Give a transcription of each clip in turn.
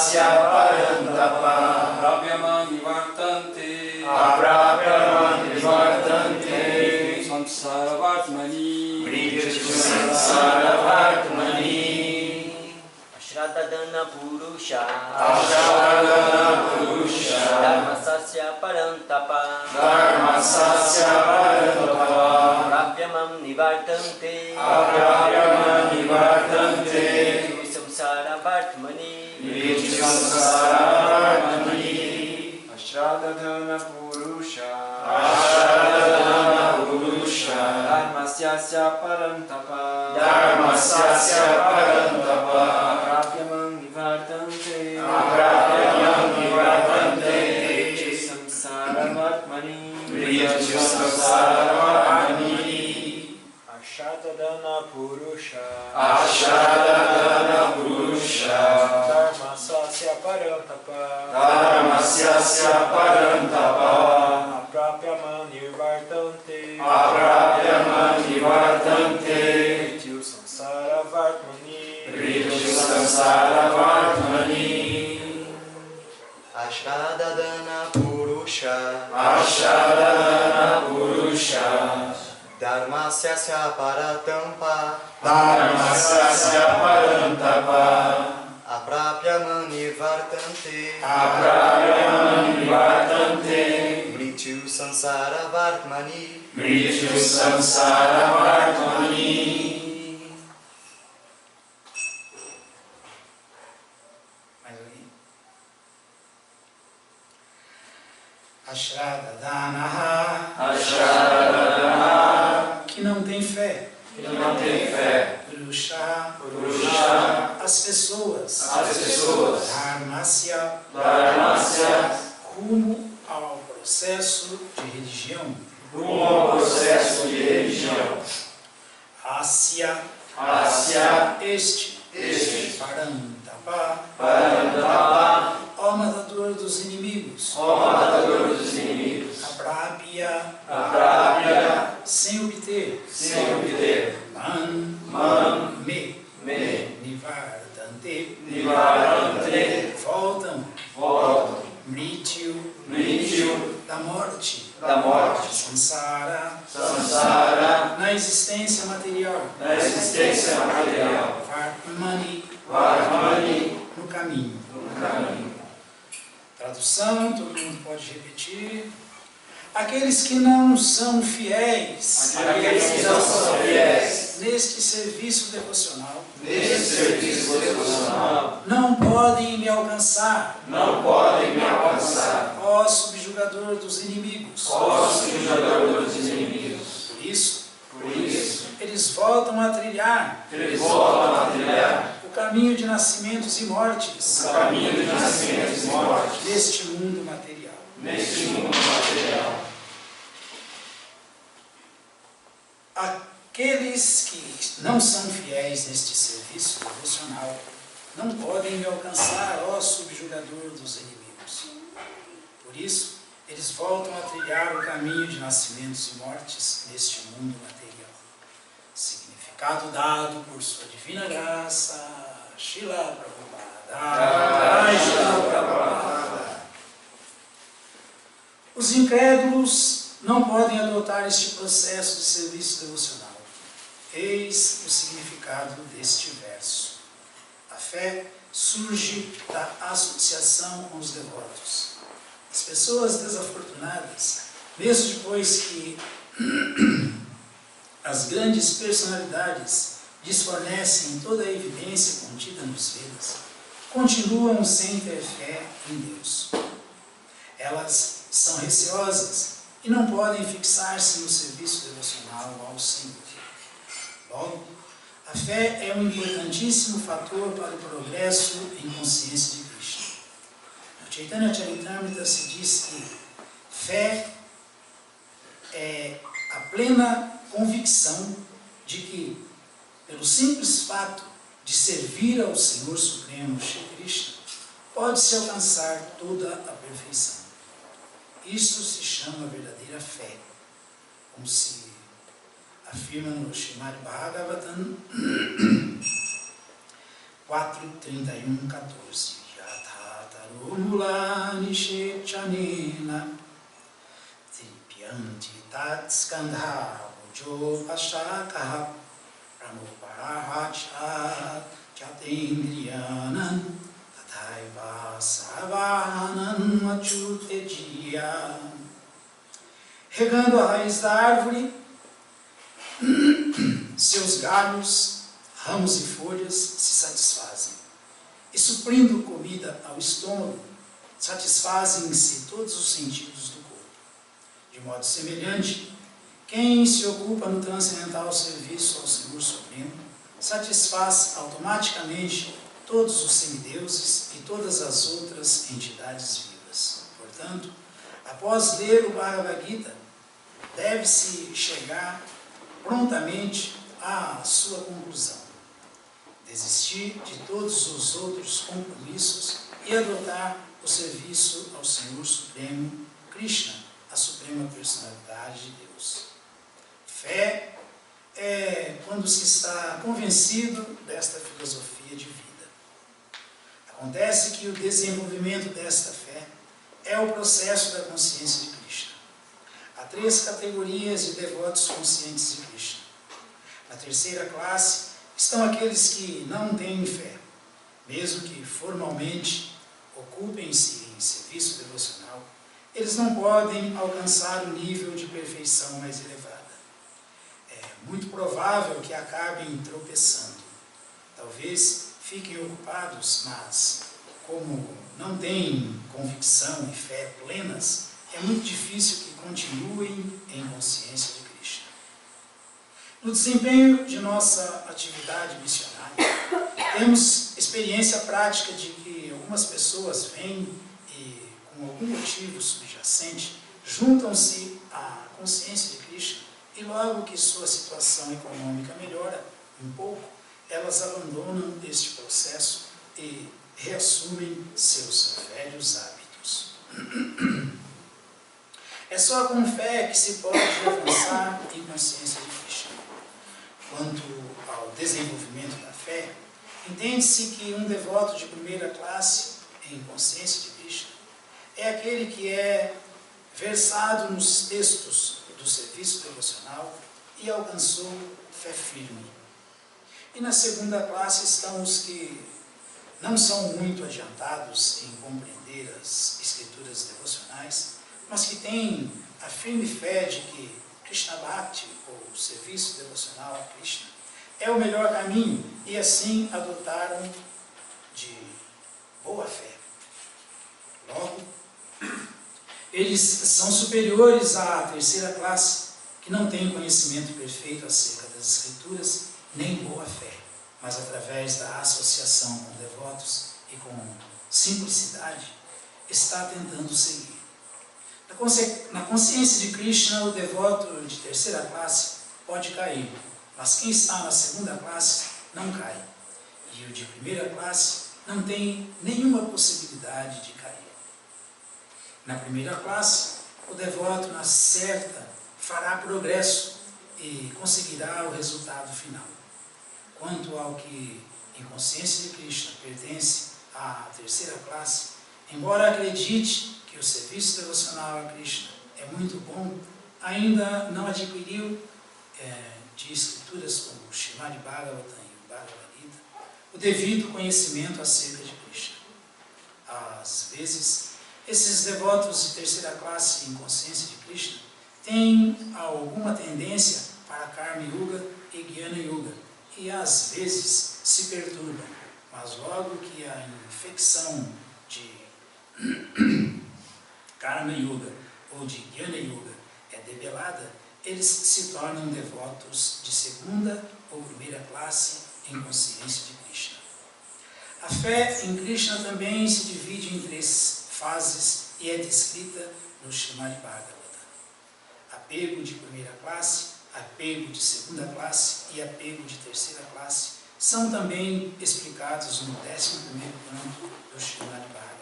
Dharmasya parantapa. Apravyama nivartante. Apravyama nivartante. Samsaravartmani. Mrityushu samsaravartmani. Ashradadana Purusha. Ashradadana Purusha. Dharmasya parantapa. Dharmasya parantapa. Apravyamam nivartante. Apravyama nivartante. Samsaravartmani. Mrityushu samsaravartmani. Ashradadana Purusha. Ashradadana Purusha. Dharmasya parantapa. Dharmasya parantapa. Apravyamam nivartante. Apravyamam nivartante. Samsaravartmani. Mrityushu samsaravartmani. Ashradadana Purusha. Ashradadana Purusha. Dharmasya parantapa. Dharmasya parantapa. Apravyama nivartante. Apravyama nivartante. Mrityu samsaravartmani. Mrityushu samsaravartmani. Ashradadana Purusha. Ashradadana Purusha. Dharmasya paratampa. Dharmasya parantapa. Apravyama nivartante. Apravyama nivartante. Mrityu samsara vartmani. Mrityushu samsaravartmani. Mais alguém? Ashradadanaha, Ashradadana. que não tem fé. Que não tem fé. Purusha, Purusha. as pessoas. As pessoas. Dharmasya, Dharmasya. rumo ao processo de religião. Rumo ao processo de religião. Asya, Asya. este. Parantapa, Parantapa. ó matador dos inimigos. Ó matador dos inimigos. Apraphya, Apraphya. sem obter. Sem obter. Man, Me. Nivartante, Nivartante. voltam. Voltam. Mrityu, Mrityu. da morte. Da morte. Samsara, Samsara. na existência material. Na existência material. Vartmani, Vartmani. no caminho. No caminho. Tradução, todo mundo pode repetir. Aqueles que não são fiéis Aqueles que não são fiéis neste serviço devocional neste serviço devocional não podem me alcançar, não podem me alcançar. ó subjugador dos inimigos. Ó subjugador dos inimigos. Por isso, Por isso, eles voltam a trilhar eles voltam a trilhar o caminho de nascimentos e mortes o caminho de nascimentos e mortes neste mundo material. neste mundo material. Aqueles que não são fiéis neste serviço devocional não podem me alcançar, ó subjugador dos inimigos. Por isso, eles voltam a trilhar o caminho de nascimentos e mortes neste mundo material. Significado dado por sua divina graça, Srila Prabhupada. Srila Prabhupada. Os incrédulos não podem adotar este processo de serviço devocional. Eis o significado deste verso. A fé surge da associação com os devotos. As pessoas desafortunadas, mesmo depois que as grandes personalidades desfornecem toda a evidência contida nos Vedas, continuam sem ter fé em Deus. Elas são receosas e não podem fixar-se no serviço devocional ao Senhor. Logo, a fé é um importantíssimo fator para o progresso em consciência de Krishna. No Chaitanya Charitamrita se diz que fé é a plena convicção de que, pelo simples fato de servir ao Senhor Supremo, Shri Krishna, pode-se alcançar toda a perfeição. Isso se chama verdadeira fé, como se afirma no Srimad Bhagavatam 4.31.14. Yatha Tanumula Nishechanena Tripyanti Tat Skandha Ujo Pashakaha Pramoparahacha Chatendriyanan Tathaiva Savanan Machutedia. Regando a raiz da árvore, seus galhos, ramos e folhas se satisfazem. E suprindo comida ao estômago, satisfazem-se todos os sentidos do corpo. De modo semelhante, quem se ocupa no transcendental serviço ao Senhor Supremo, satisfaz automaticamente todos os semideuses e todas as outras entidades vivas. Portanto, após ler o Bhagavad Gita, deve-se chegar prontamente à sua conclusão. Desistir de todos os outros compromissos e adotar o serviço ao Senhor Supremo, Krishna, a Suprema Personalidade de Deus. Fé é quando se está convencido desta filosofia de vida. Acontece que o desenvolvimento desta fé é o processo da consciência de Krishna. Há 3 categorias de devotos conscientes de Krishna. Na terceira classe estão aqueles que não têm fé, mesmo que formalmente ocupem-se em serviço devocional, eles não podem alcançar o nível de perfeição mais elevada. É muito provável que acabem tropeçando. Talvez fiquem ocupados, mas como não têm convicção e fé plenas, é muito difícil que continuem em consciência de Krishna. No desempenho de nossa atividade missionária, temos experiência prática de que algumas pessoas vêm e, com algum motivo subjacente, juntam-se à consciência de Krishna e logo que sua situação econômica melhora um pouco, elas abandonam este processo e reassumem seus velhos hábitos. É só com fé que se pode avançar em consciência de Krishna. Quanto ao desenvolvimento da fé, entende-se que um devoto de primeira classe em consciência de Krishna é aquele que é versado nos textos do serviço devocional e alcançou fé firme. E na segunda classe estão os que não são muito adiantados em compreender as escrituras devocionais, mas que têm a firme fé de que Krishna Bhakti, ou serviço devocional a Krishna, é o melhor caminho e assim adotaram de boa fé. Logo, eles são superiores à terceira classe, que não tem conhecimento perfeito acerca das Escrituras, nem boa fé, mas através da associação com devotos e com simplicidade, está tentando seguir. Na consciência de Krishna, o devoto de terceira classe pode cair, mas quem está na segunda classe não cai. E o de primeira classe não tem nenhuma possibilidade de cair. Na primeira classe, o devoto na certa fará progresso e conseguirá o resultado final. Quanto ao que em consciência de Krishna pertence à terceira classe, embora acredite que o serviço devocional a Krishna é muito bom, ainda não adquiriu de escrituras como o Srimad Bhagavatam e o Bhagavad Gita o devido conhecimento acerca de Krishna. Às vezes, esses devotos de terceira classe em consciência de Krishna têm alguma tendência para Karma Yuga e Jnana Yuga e às vezes se perturbam, mas logo que a infecção de Karma Yuga ou de Jnana Yuga é debelada, eles se tornam devotos de segunda ou primeira classe em consciência de Krishna. A fé em Krishna também se divide em 3 fases e é descrita no Srimad Bhagavatam. Apego de primeira classe, apego de segunda classe e apego de terceira classe são também explicados no 11º canto do Srimad Bhagavatam.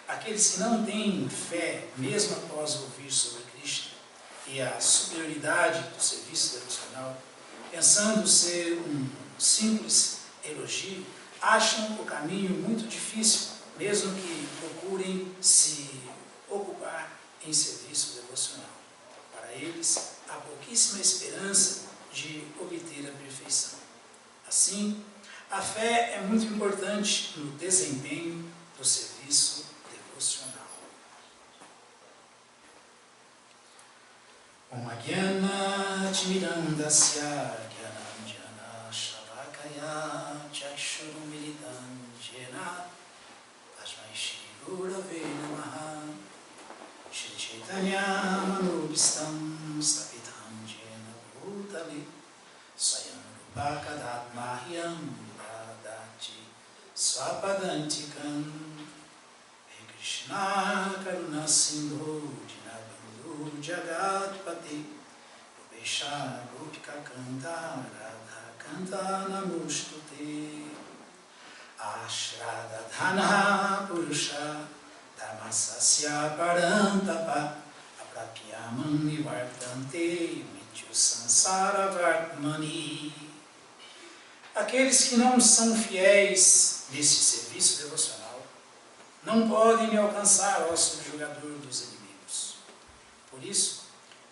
Aqueles que não têm fé, mesmo após ouvir sobre Krishna e a superioridade do serviço devocional, pensando ser um simples elogio, acham o caminho muito difícil mesmo que procurem se ocupar em serviço devocional. Para eles, há pouquíssima esperança de obter a perfeição. Assim, a fé é muito importante no desempenho do serviço devocional. Om Agyana Timirandasya Gyananjana Shalakaya Chakshurumilitam Jena Tasmai Shri Gurave Namaha Shri Chaitanya Manubhistam Stapitam Jena Bhutale Swayam Rupa Kadatmahyam Bhadati Swapadantikam He Krishna Karuna Sindhu Dinabandhu Jagatpati Upesha Gopika Kanta Radha Kanta Namustute Ashradadhana Purusha Dhammasasya Parantapa Aprapyaman Nivartante Mityu Sansara Vartmani. Aqueles que não são fiéis nesse serviço devocional não podem me alcançar, ó subjugador dos inimigos. Por isso,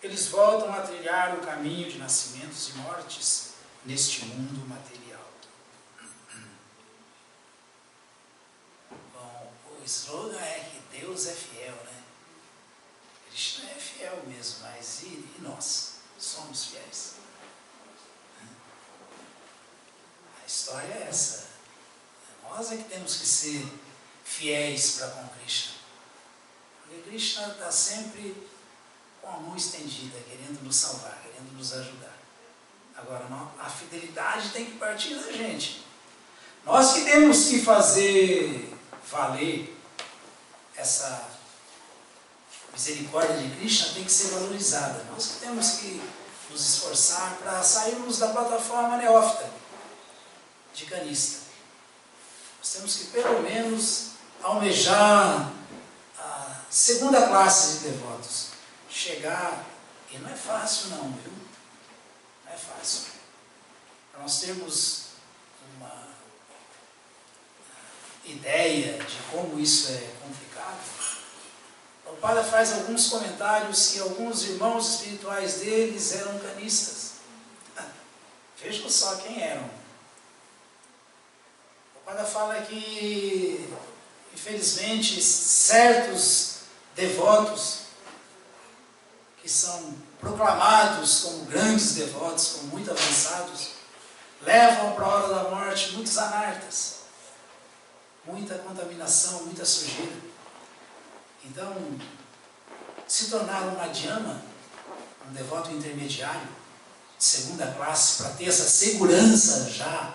eles voltam a trilhar o caminho de nascimentos e mortes neste mundo material. Bom, o slogan é que Deus é fiel, né? Krishna é fiel mesmo, mas e nós? Somos fiéis? A história é essa. Nós é que temos que ser fiéis para com Krishna. Porque Krishna está sempre com a mão estendida, querendo nos salvar, querendo nos ajudar. Agora, a fidelidade tem que partir da gente. Nós que temos que fazer valer essa misericórdia de Krishna, tem que ser valorizada. Nós que temos que nos esforçar para sairmos da plataforma neófita, de canista. Nós temos que, pelo menos, almejar a segunda classe de devotos. Chegar, e não é fácil não, viu? Não é fácil. Para nós termos uma ideia de como isso é complicado, o Prabhupada faz alguns comentários que alguns irmãos espirituais deles eram canistas. Vejam só quem eram. O Prabhupada fala que, infelizmente, certos devotos que são proclamados como grandes devotos, como muito avançados, levam para a hora da morte muitos anartas, muita contaminação, muita sujeira. Então, se tornar um madhyama, um devoto intermediário, de segunda classe, para ter essa segurança já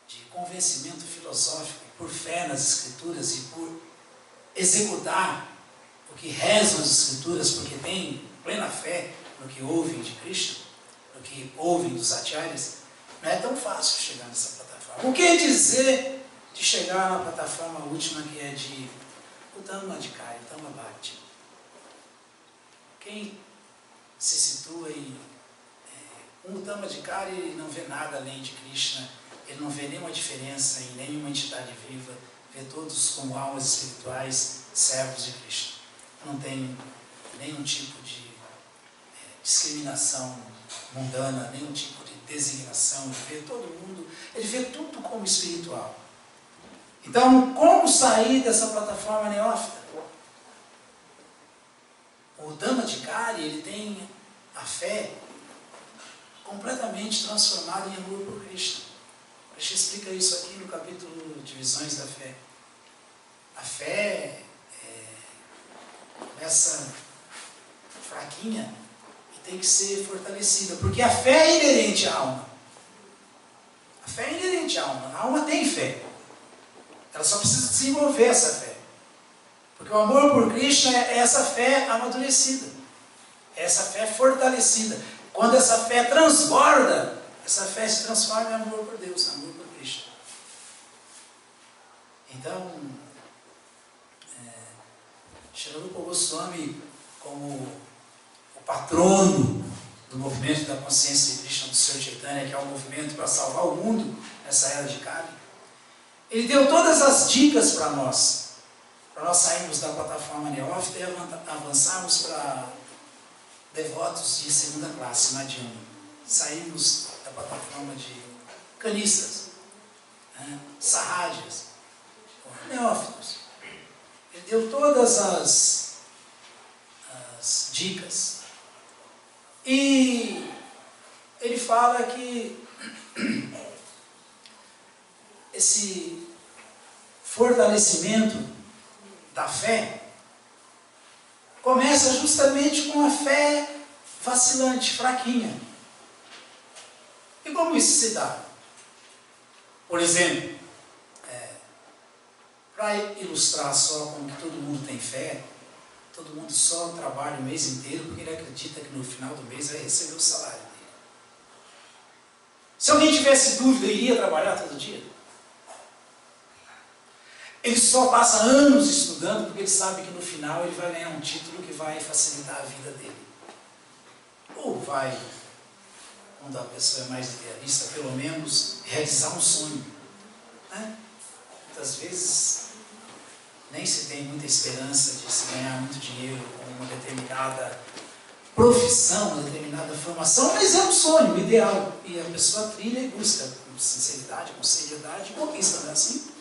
de convencimento filosófico, por fé nas Escrituras e por executar o que rezam as Escrituras, porque têm plena fé no que ouvem de Krishna, no que ouvem dos acharyas, não é tão fácil chegar nessa plataforma. O que dizer de chegar na plataforma última, que é de Uttamadhikari, Uttama Bhakti? Quem se situa em Uttamadhikari não vê nada além de Krishna, ele não vê nenhuma diferença em nenhuma entidade viva, vê todos como almas espirituais, servos de Krishna. Não tem nenhum tipo de discriminação mundana, nenhum tipo de designação, ele vê todo mundo, ele vê tudo como espiritual. Então, como sair dessa plataforma neófita? O Uttamadhikari, ele tem a fé completamente transformada em amor por Krishna. Krishna explica isso aqui no capítulo Divisões da Fé. A fé começa fraquinha e tem que ser fortalecida, porque a fé é inerente à alma. A fé é inerente à alma. A alma tem fé. Ela só precisa desenvolver essa fé. Porque o amor por Krishna é essa fé amadurecida. É essa fé fortalecida. Quando essa fé transborda, essa fé se transforma em amor por Deus, amor por Krishna. Então, Srila Rupa Goswami, como o patrono do movimento da consciência de Krishna do Sr. Chaitanya, que é um movimento para salvar o mundo nessa era de Kali, Ele deu todas as dicas para nós sairmos da plataforma neófita e avançarmos para devotos de segunda classe, Madhyama. Saímos da plataforma de canistas, né, sarrádias, neófitos. Ele deu todas as dicas. E ele fala que esse fortalecimento da fé começa justamente com a fé vacilante, fraquinha. E como isso se dá? Por exemplo, para ilustrar só como que todo mundo tem fé, todo mundo só trabalha o mês inteiro porque ele acredita que no final do mês vai receber o salário dele. Se alguém tivesse dúvida, iria trabalhar todo dia? Ele só passa anos estudando porque ele sabe que no final ele vai ganhar um título que vai facilitar a vida dele. Ou vai, quando a pessoa é mais idealista, pelo menos realizar um sonho, né? Muitas vezes nem se tem muita esperança de se ganhar muito dinheiro com uma determinada profissão, uma determinada formação, mas é um sonho, um ideal. E a pessoa trilha e busca com sinceridade, com seriedade, e conquista, não é assim?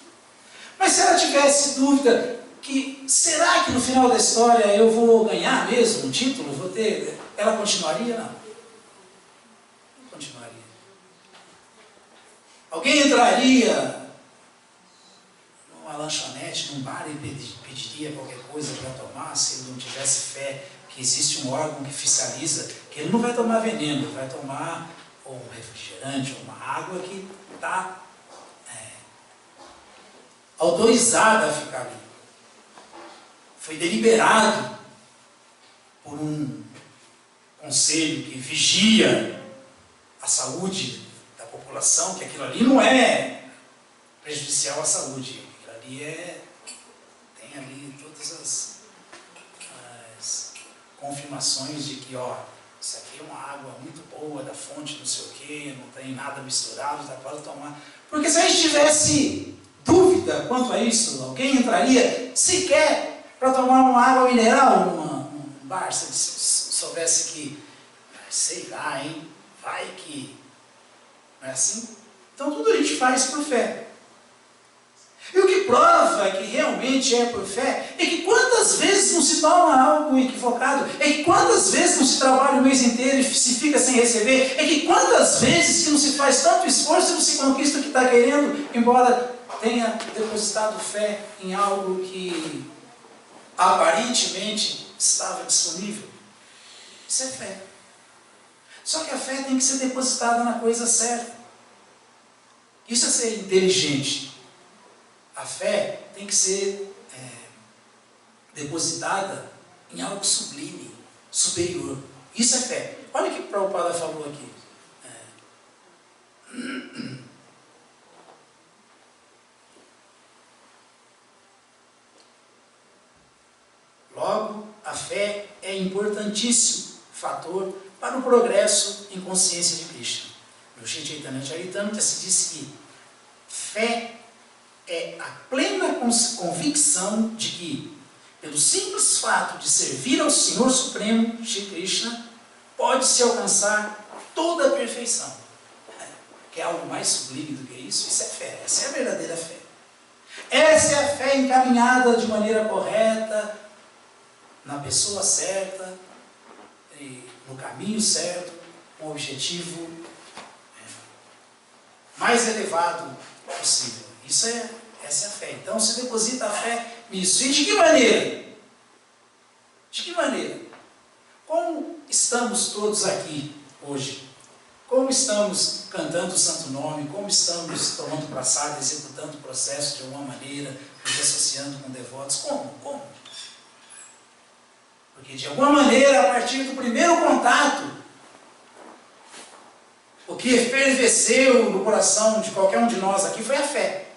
Mas se ela tivesse dúvida que, será que no final da história eu vou ganhar mesmo um título, vou ter, ela continuaria? Não. Não continuaria. Alguém entraria numa lanchonete, num bar e pediria qualquer coisa para tomar, se ele não tivesse fé que existe um órgão que fiscaliza, que ele não vai tomar veneno, ele vai tomar ou um refrigerante, ou uma água que está autorizada a ficar ali. Foi deliberado por um conselho que vigia a saúde da população, que aquilo ali não é prejudicial à saúde, aquilo ali tem ali todas as confirmações de que, ó, isso aqui é uma água muito boa, da fonte não sei o quê, não tem nada misturado, dá para tomar. Porque se a gente tivesse dúvida quanto a isso, alguém entraria sequer para tomar uma água mineral num bar, se soubesse que, sei lá, hein, vai que, não é assim? Então tudo a gente faz por fé. E o que prova que realmente é por fé é que quantas vezes não se toma algo equivocado, é que quantas vezes não se trabalha o mês inteiro e se fica sem receber, é que quantas vezes que não se faz tanto esforço e não se conquista o que está querendo, embora tenha depositado fé em algo que aparentemente estava disponível. Isso é fé. Só que a fé tem que ser depositada na coisa certa. Isso é ser inteligente. A fé tem que ser depositada em algo sublime, superior. Isso é fé. Olha o que o Prabhupada falou aqui. Logo, a fé é importantíssimo fator para o progresso em consciência de Krishna. No Shri Chaitanya Charitamrita se diz que fé é a plena convicção de que, pelo simples fato de servir ao Senhor Supremo, Shri Krishna, pode-se alcançar toda a perfeição. Quer algo mais sublime do que isso? Isso é fé, essa é a verdadeira fé. Essa é a fé encaminhada de maneira correta, na pessoa certa, no caminho certo, com o objetivo mais elevado possível. Essa é a fé. Então se deposita a fé nisso. E de que maneira? De que maneira? Como estamos todos aqui hoje? Como estamos cantando o Santo Nome? Como estamos tomando praçada, executando o processo de alguma maneira, nos associando com devotos? Como? Porque de alguma maneira, a partir do primeiro contato, o que efervesceu no coração de qualquer um de nós aqui foi a fé.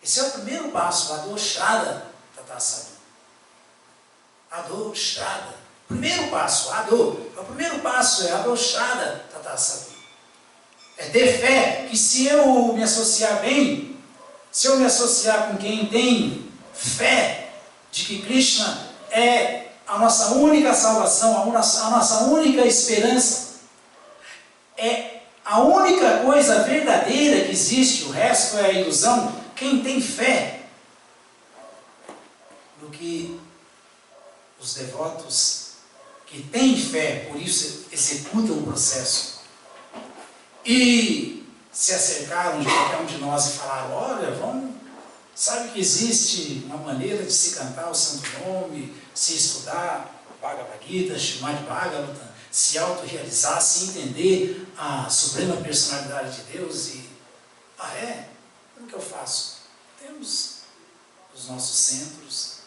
Esse é o primeiro passo, Adoshrada Tatasadu. Adoshrada. Primeiro passo, o primeiro passo é Adoshrada Tatasadu. É ter fé que se eu me associar bem se eu me associar com quem tem fé de que Krishna é a nossa única salvação, a nossa única esperança, é a única coisa verdadeira que existe, o resto é ilusão, quem tem fé no que os devotos que têm fé, por isso executam o processo, e se acercaram de qualquer um de nós e falaram, olha, sabe que existe uma maneira de se cantar o santo nome, se estudar Bhagavad Gita, Srimad Bhagavatam, se autorrealizar, se entender a suprema personalidade de Deus e, como que eu faço? Temos os nossos centros,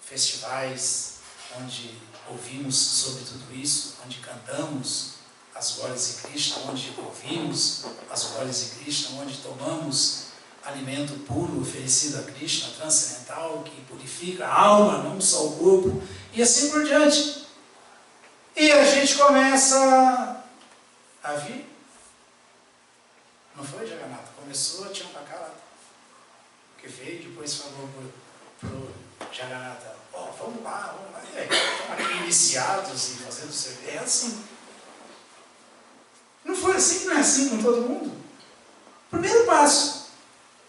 festivais onde ouvimos sobre tudo isso, onde cantamos as glórias de Krishna, onde ouvimos as glórias de Krishna, onde tomamos alimento puro oferecido a Krishna, transcendental, que purifica a alma, não só o corpo, e assim por diante. E a gente começa a vir. Não foi, Jagannatha? Começou, tinha um bacalhau que veio, depois falou pro Jagannatha, vamos lá, estamos aqui iniciados e fazendo serviço. É assim. Não foi assim, não é assim com todo mundo. Primeiro passo.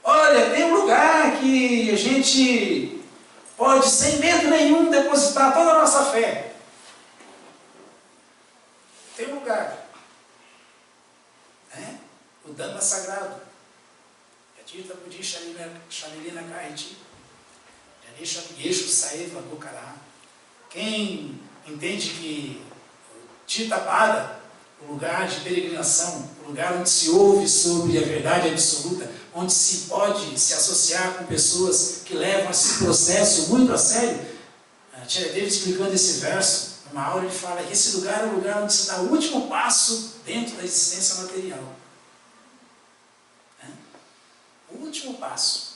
Olha, tem um lugar que a gente pode, sem medo nenhum, depositar toda a nossa fé. Tem um lugar. O Dhamma sagrado. Yatita Buddhi Shamilina Kahiti. Janisha Yeshu Saeva Gokara. Quem entende que Tita Pada, o lugar de peregrinação, o lugar onde se ouve sobre a verdade absoluta, onde se pode se associar com pessoas que levam esse processo muito a sério. Tcharadeva explicando esse verso, numa aula ele fala que esse lugar é o lugar onde se dá o último passo dentro da existência material. O último passo.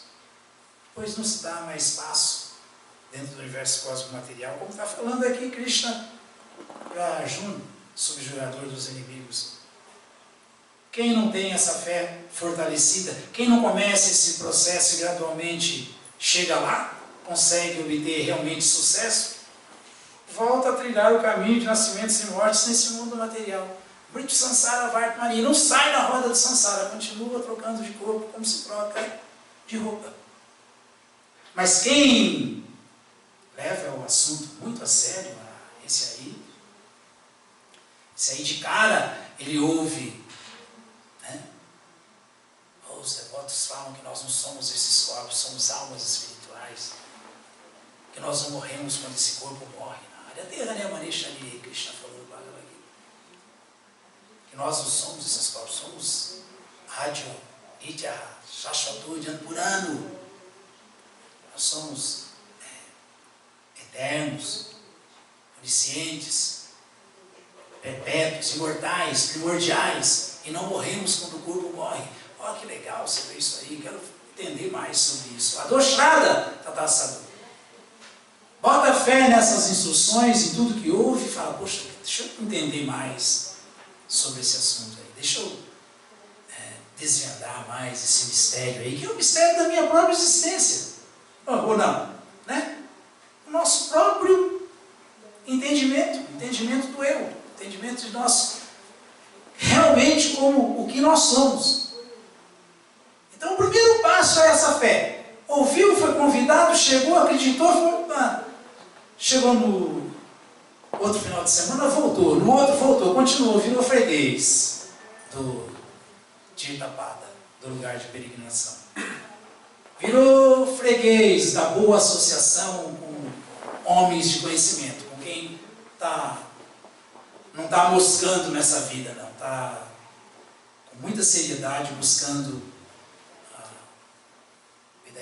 Depois não se dá mais passo dentro do universo cósmico material, como está falando aqui Krishna para Arjuna, subjugador dos inimigos. Quem não tem essa fé fortalecida, quem não começa esse processo e gradualmente chega lá, consegue obter realmente sucesso, volta a trilhar o caminho de nascimentos e mortes nesse mundo material. Brito Sansara Vartmani, não sai da roda do Sansara, continua trocando de corpo como se troca de roupa. Mas quem leva o assunto muito a sério, esse aí de cara, ele ouve, os devotos falam que nós não somos esses corpos, somos almas espirituais, que nós não morremos quando esse corpo morre. Krishna falou no Bhagavad Gita, que nós não somos esses corpos, somos Adyo, Nityaha, Shashvato, Janpurano. Nós somos eternos, oniscientes, perpétuos, imortais, primordiais, e não morremos quando o corpo morre. Olha que legal você ver isso aí, quero entender mais sobre isso. Adochada, Tata Sadhu. Bota fé nessas instruções, em tudo que ouve, e fala, poxa, deixa eu entender mais sobre esse assunto aí, deixa eu desvendar mais esse mistério aí, que é o mistério da minha própria existência. Ou não, né? O nosso próprio entendimento do eu, entendimento de nós realmente como o que nós somos. Então o primeiro passo é essa fé. Ouviu, foi convidado, chegou, acreditou, chegou no outro final de semana, voltou, no outro voltou, continuou, virou freguês do Tirtha Pada, do lugar de peregrinação. Virou freguês da boa associação com homens de conhecimento, com quem não está moscando nessa vida, não, está com muita seriedade buscando a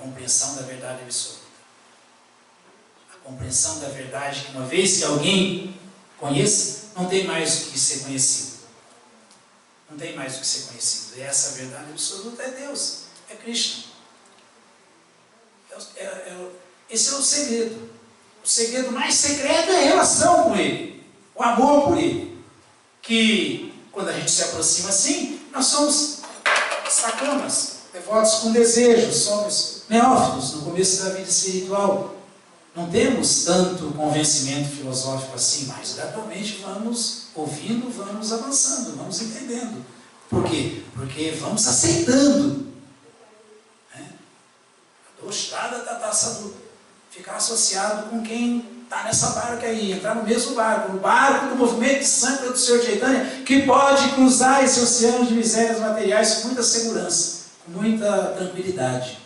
compreensão da verdade absoluta. A compreensão da verdade que uma vez que alguém conheça, não tem mais o que ser conhecido. Não tem mais o que ser conhecido. E essa verdade absoluta é Deus, é Krishna. Esse é o segredo. O segredo mais secreto é a relação com Ele, o amor por Ele. Que, quando a gente se aproxima assim, nós somos sacamas, devotos com desejos, somos neófitos no começo da vida espiritual. Não temos tanto convencimento filosófico assim, mas gradualmente vamos ouvindo, vamos avançando, vamos entendendo. Por quê? Porque vamos aceitando. A dostrada da taça do ficar associado com quem está nessa barca aí, entrar no mesmo barco, no barco do movimento de sangue do Senhor Chaitanya, que pode cruzar esse oceano de misérias materiais com muita segurança, com muita tranquilidade.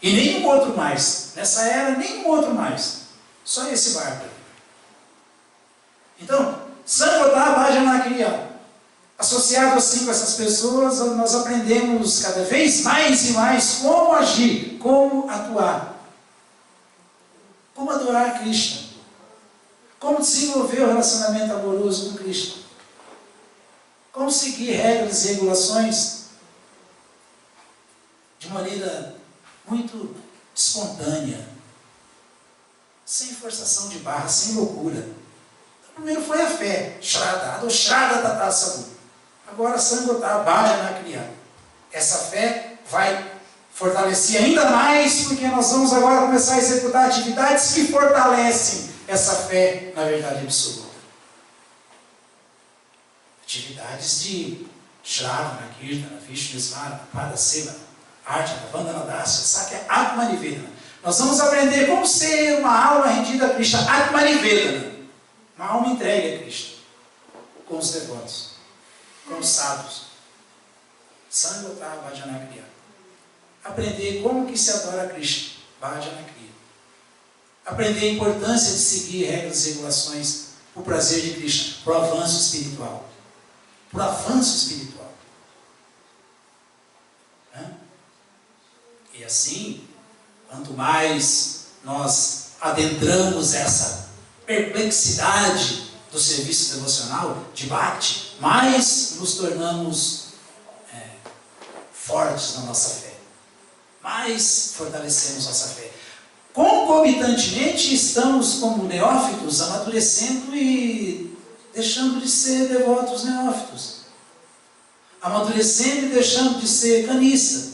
E nenhum outro mais. Nessa era, nenhum outro mais. Só esse barco. Então, Sangota Bhajanakriya. Associado assim com essas pessoas, nós aprendemos cada vez mais e mais como agir, como atuar. Como adorar Krishna. Como desenvolver o relacionamento amoroso com Krishna. Como seguir regras e regulações de maneira muito espontânea, sem forçação de barra, sem loucura. Então, primeiro foi a fé, Shraddha, Adoshraddha Tata Sadhu. Agora Sangota Bhajanakriya. Essa fé vai fortalecer ainda mais, porque nós vamos agora começar a executar atividades que fortalecem essa fé na verdade absoluta. Atividades de Shravana, Kirtana, Vishnu Smara, Pada Seva, Archana, Vandana Dasya, Sakya, Atmanivedana. Nós vamos aprender como ser uma alma rendida a Krishna, Atmanivedana. Uma alma entregue a Krishna, com os devotos, com os sábios. Sangota Bhajanakriya. Aprender como que se adora a Krishna, Bhajanakriya. Aprender a importância de seguir regras e regulações para o prazer de Krishna, para o avanço espiritual. Para o avanço espiritual. E assim, quanto mais nós adentramos essa perplexidade do serviço devocional, de Bhakti, mais nos tornamos fortes na nossa fé. Mais fortalecemos nossa fé. Concomitantemente, estamos como neófitos amadurecendo e deixando de ser devotos neófitos. Amadurecendo e deixando de ser canista.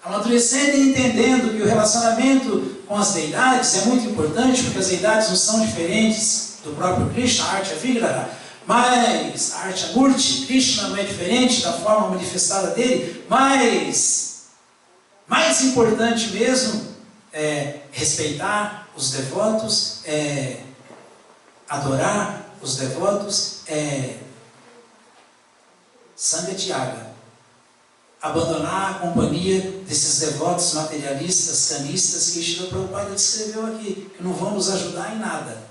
Amadurecendo e entendendo que o relacionamento com as deidades é muito importante, porque as deidades não são diferentes do próprio Krishna, Artya Vigraha, mas Artya Murti, Krishna não é diferente da forma manifestada dele, mas mais importante mesmo é respeitar os devotos, é adorar os devotos, é Sangatyaga. Abandonar a companhia desses devotos materialistas, canistas, que Srila Prabhupada descreveu aqui, que não vão nos ajudar em nada.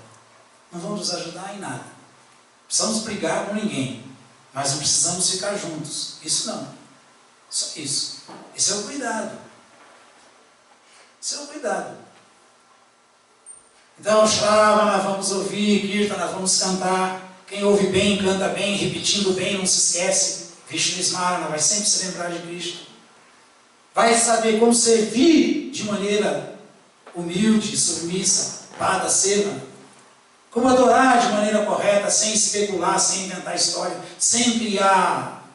Não vão nos ajudar em nada. Precisamos brigar com ninguém, mas não precisamos ficar juntos. Isso não. Só isso. Esse é o cuidado. Esse é o cuidado. Então, Shravana, vamos ouvir, Kirtana, vamos cantar. Quem ouve bem, canta bem, repetindo bem, não se esquece. Vishnu Smarana, vai sempre se lembrar de Krishna. Vai saber como servir de maneira humilde, submissa, Pada Seva. Como adorar de maneira correta, sem especular, sem inventar história, sem criar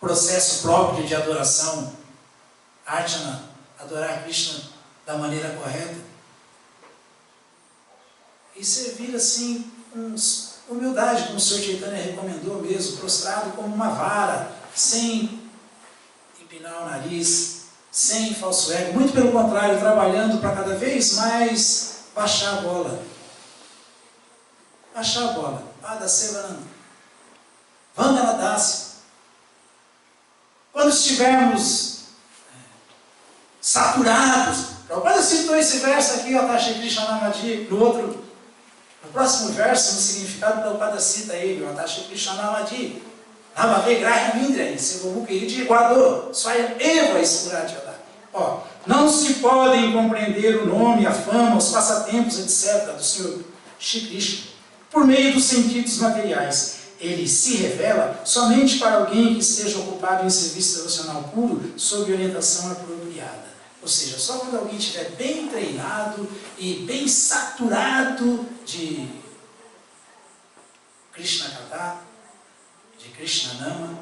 processo próprio de adoração. Archana, adorar Krishna da maneira correta. E servir assim com humildade, como o Sr. Chaitanya recomendou mesmo, prostrado como uma vara, sem empinar o nariz, sem falso ego, muito pelo contrário, trabalhando para cada vez mais baixar a bola. Baixar a bola. Pada Sevananda. Vandana Dasya. Quando estivermos saturados, Prabhupada citou esse verso aqui, ó, Tashi Krishna Namadi, no próximo verso, no significado, Prabhupada cita ele, ó, Tashi Krishna Namadi, Namave Grahya Mindra, Sevomuka Idi Guador, Swayam Eva Espuratiyada. Ó, não se podem compreender o nome, a fama, os passatempos, etc., do Senhor Shri Krishna por meio dos sentidos materiais. Ele se revela somente para alguém que esteja ocupado em serviço devocional puro, sob orientação apropriada. Ou seja, só quando alguém estiver bem treinado e bem saturado de Krishna Katha, de Krishna Nama,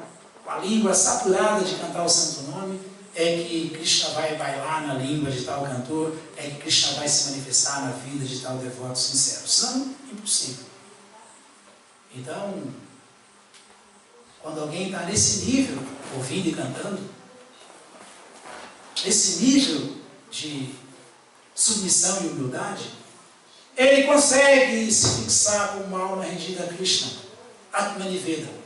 com a língua saturada de cantar o santo nome, é que Krishna vai bailar na língua de tal cantor, é que Krishna vai se manifestar na vida de tal devoto sincero. Senão, impossível. Então, quando alguém está nesse nível, ouvindo e cantando, nesse nível de submissão e humildade, ele consegue se fixar como uma alma rendida a Krishna, Atmaniveda.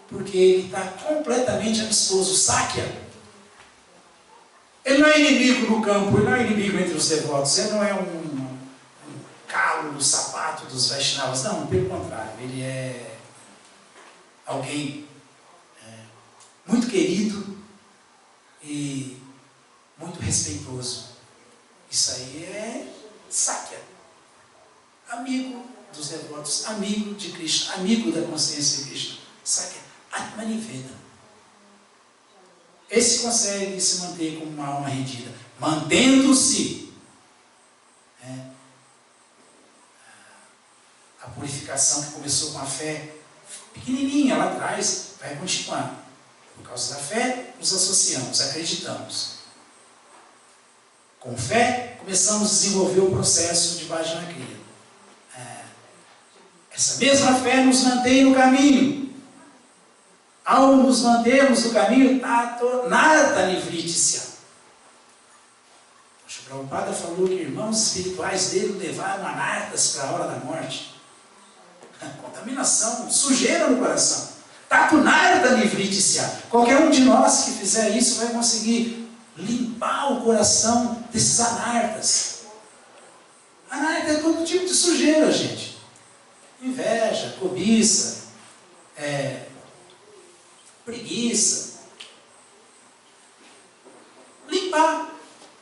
Porque ele está completamente amistoso. Sakya. Ele não é inimigo no campo, ele não é inimigo entre os devotos, ele não é um calo no sapato dos Vaishnavas, não, pelo contrário, ele é alguém muito querido e muito respeitoso. Isso aí é Sakya. Amigo dos devotos, amigo de Krishna, amigo da consciência de Krishna. Sakya. Atmaniveda. Esse consegue se manter como uma alma rendida, mantendo-se. A purificação que começou com a fé pequenininha lá atrás, vai continuar. Por causa da fé, nos associamos, acreditamos. Com fé, começamos a desenvolver o processo de Bhajana Kriya. Essa mesma fé nos mantém no caminho. Ao nos mantermos no caminho, Narta Nivritisya. O Prabhupada falou que irmãos espirituais dele levaram anartas para a hora da morte. Contaminação, sujeira no coração. Tato Narta Nivritisya. Qualquer um de nós que fizer isso vai conseguir limpar o coração desses anartas. Anarta é todo tipo de sujeira, gente. Inveja, cobiça, preguiça. Limpar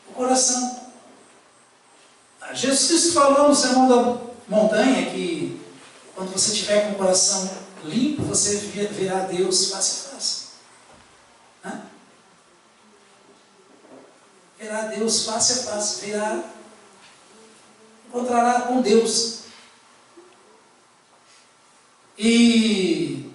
o coração. Jesus Cristo falou no Sermão da Montanha que quando você tiver com o coração limpo, você verá Deus face a face. Verá Deus face a face, encontrará com Deus. E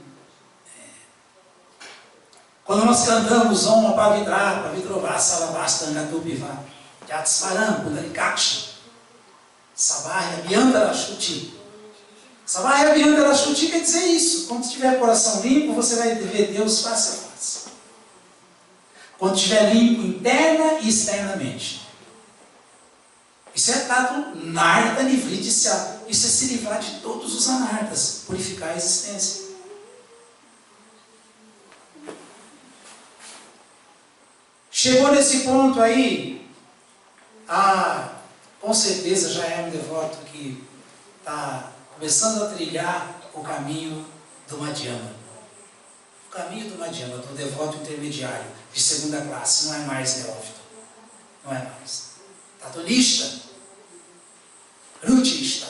quando nós cantamos Om Apavitra, Pavitrová, Salavasta, Angatupiva, Yatsvaram, Pundarikaksha, Sabahya, Abhyantara Shuti. Sabahya, Abhyantara Shuti quer dizer isso. Quando tiver coração limpo, você vai ver Deus face a face. Quando estiver limpo interna e externamente. Isso é tato Narta Nivritisya. Isso é se livrar de todos os anartas, purificar a existência. Chegou nesse ponto aí, com certeza já é um devoto que está começando a trilhar o caminho do Madhyama. O caminho do Madhyama, do devoto intermediário, de segunda classe, não é mais neófito. Não é mais. Tatonista, Ruchista,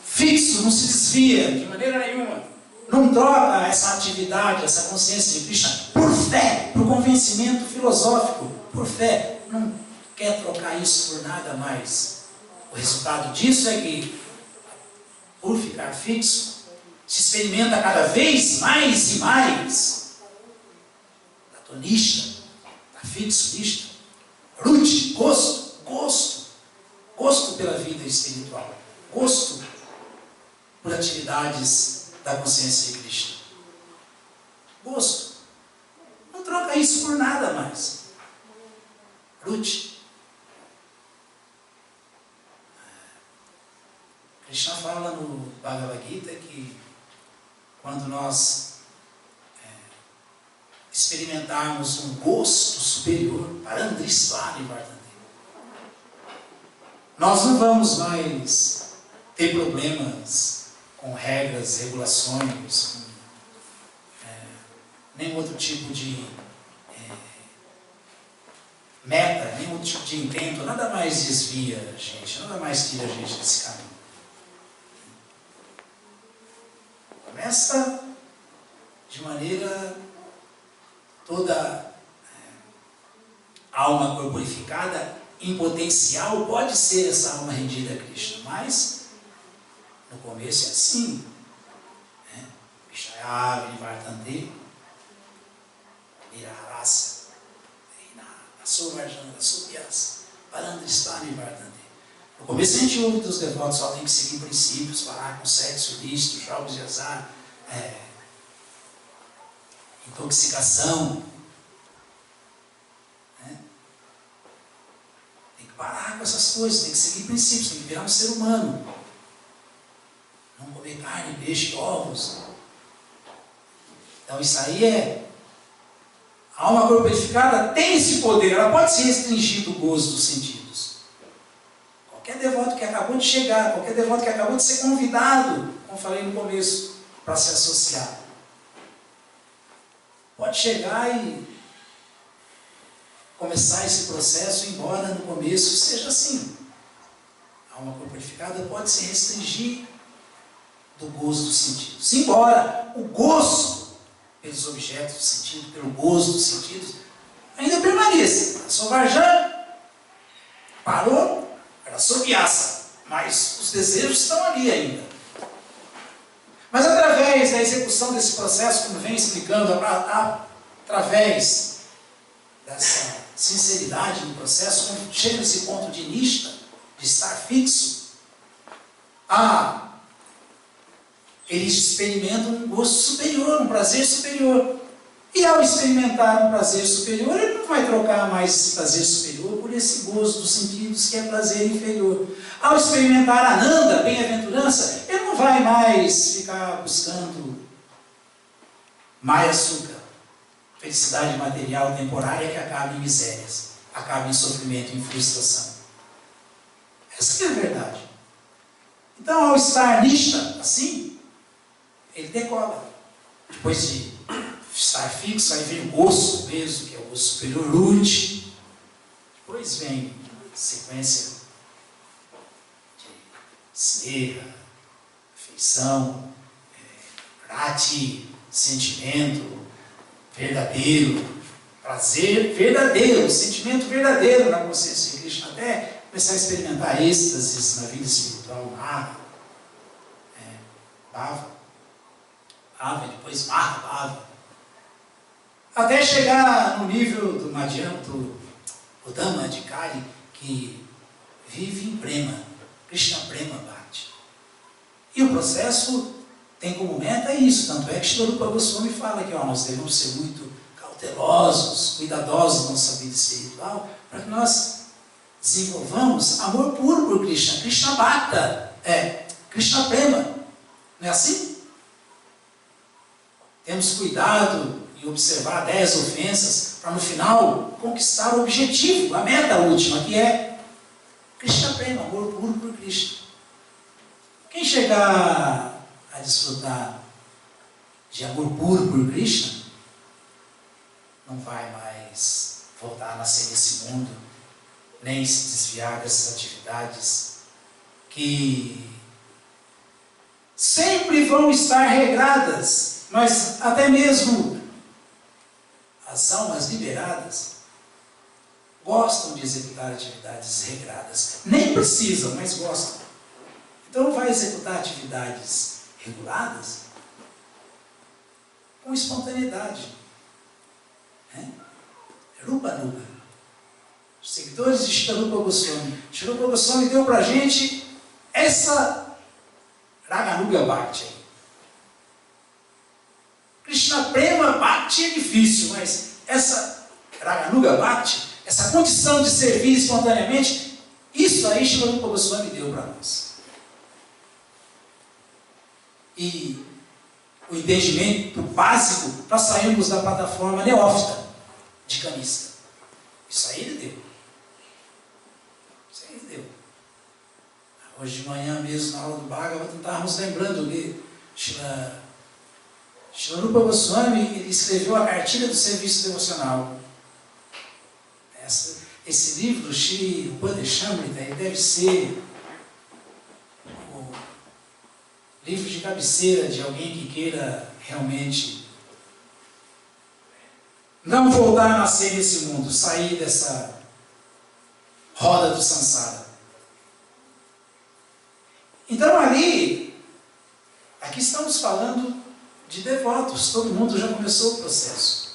fixo, não se desvia de maneira nenhuma. Não troca essa atividade, essa consciência de Krishna por fé, por convencimento filosófico, por fé. Não quer trocar isso por nada mais. O resultado disso é que, por ficar fixo, se experimenta cada vez mais e mais. Platonista, está fixo nisto. Ruchi, gosto pela vida espiritual, gosto por atividades da consciência de Krishna. Gosto. Não troca isso por nada mais. Ruchi. Krishna fala no Bhagavad Gita que quando nós experimentarmos um gosto superior, Parandrisvani Vardhante, nós não vamos mais ter problemas com regras, regulações, com nenhum outro tipo de meta, nenhum outro tipo de intento, nada mais desvia a gente, nada mais tira a gente desse caminho. Começa de maneira toda alma corporificada, em potencial, pode ser essa alma rendida a Krishna, mas no começo é assim. Vishaya Nivartante, Nirarasya, Sovarjana, Sopias, Parandristana Nivartante. No começo a gente ouve dos devotos, só tem que seguir princípios, parar com sexo ilícito, jogos de azar, intoxicação. Né? Tem que parar com essas coisas, tem que seguir princípios, tem que virar um ser humano. Não comer carne, peixe, ovos. Então isso aí a alma glorificada tem esse poder, ela pode se restringir do gozo dos sentidos. Qualquer devoto que acabou de chegar, qualquer devoto que acabou de ser convidado, como falei no começo, para se associar, pode chegar e começar esse processo, embora no começo seja assim. A alma glorificada pode se restringir do gozo dos sentidos. Embora o gozo pelos objetos do sentido, pelo gozo dos sentidos, ainda permaneça. A Sovarjana parou, era sobiaça, mas os desejos estão ali ainda. Mas através da execução desse processo, como vem explicando, através dessa sinceridade no processo, quando chega nesse ponto de nishta, de estar fixo, eles experimentam um gosto superior, um prazer superior. E ao experimentar um prazer superior, ele não vai trocar mais esse prazer superior por esse gozo dos sentidos, que é prazer inferior. Ao experimentar Ananda, bem-aventurança, ele não vai mais ficar buscando Maya açúcar, felicidade material temporária que acaba em misérias, acaba em sofrimento, em frustração. Essa é a verdade. Então, ao estar nishta, assim, ele decola. Depois de estar fixo, aí vem o gozo mesmo, que é o gozo superior, ruti. Depois vem a sequência de sneha, afeição, rati, sentimento verdadeiro, prazer verdadeiro, sentimento verdadeiro na consciência de Krishna, até começar a experimentar êxtases na vida espiritual, bhava, depois Mahabhava, até chegar no nível do Madhyama, do Dhamma Adhikari, que vive em Prema, Krishna Prema Bhakti. E o processo tem como meta isso, tanto é que Srila Rupa Goswami fala que nós devemos ser muito cautelosos, cuidadosos na nossa vida espiritual, para que nós desenvolvamos amor puro por Krishna, Krishna Bhakta, Krishna Prema, não é assim? Temos cuidado em observar 10 ofensas para no final conquistar o objetivo, a meta última, que é Krishna Prema, amor puro por Krishna. Quem chegar a desfrutar de amor puro por Krishna não vai mais voltar a nascer nesse mundo, nem se desviar dessas atividades que sempre vão estar regradas. Mas até mesmo as almas liberadas gostam de executar atividades regradas. Nem precisam, mas gostam. Então vai executar atividades reguladas com espontaneidade. Rupa Nuga. Os seguidores de Srila Rupa Goswami. Srila Rupa Goswami deu para a gente essa Raganuga Bhakti aí. Krishna Prema Bhakti é difícil, mas essa Raganuga Bhakti, essa condição de servir espontaneamente, isso aí Srila Rupa Goswami deu para nós. E o entendimento básico para sairmos da plataforma neófita de camista. Isso aí ele deu. Isso aí ele deu. Hoje de manhã mesmo, na aula do Bhagavatam, estávamos lembrando que Srila Rupa Goswami, ele escreveu a cartilha do serviço devocional. Esse livro do Shri Upadeshamrita, ele deve ser o livro de cabeceira de alguém que queira realmente não voltar a nascer nesse mundo, sair dessa roda do samsara. Então aqui estamos falando de devotos. Todo mundo já começou o processo.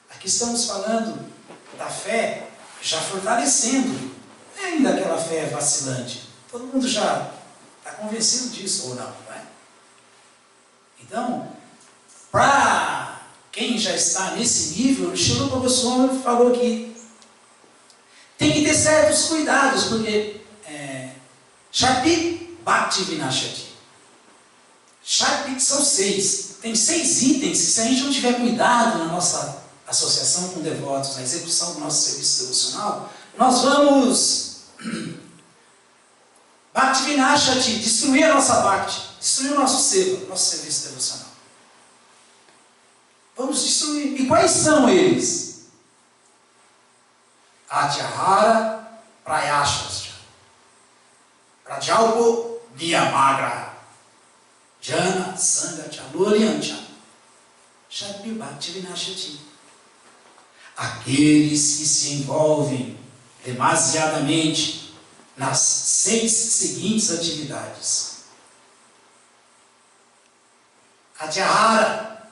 Aqui estamos falando da fé já fortalecendo. Não é ainda aquela fé vacilante. Todo mundo já está convencido disso ou não, não é? Então, para quem já está nesse nível, o Srila Goswami falou que tem que ter certos cuidados, porque Shakti Bhakti Vinashati. Shakti são 6. Tem 6 itens que, se a gente não tiver cuidado na nossa associação com devotos, na execução do nosso serviço devocional, nós vamos Bhakti Vinashati, destruir a nossa Bhakti, destruir o nosso seva, nosso serviço devocional. Vamos destruir. E quais são eles? Atyahara Prayashasya, Prajalpo Niyamagra, Jana Sangha Chaloryancha, Shakti Bhakti Vinashati. Aqueles que se envolvem demasiadamente nas 6 seguintes atividades. Atyahara,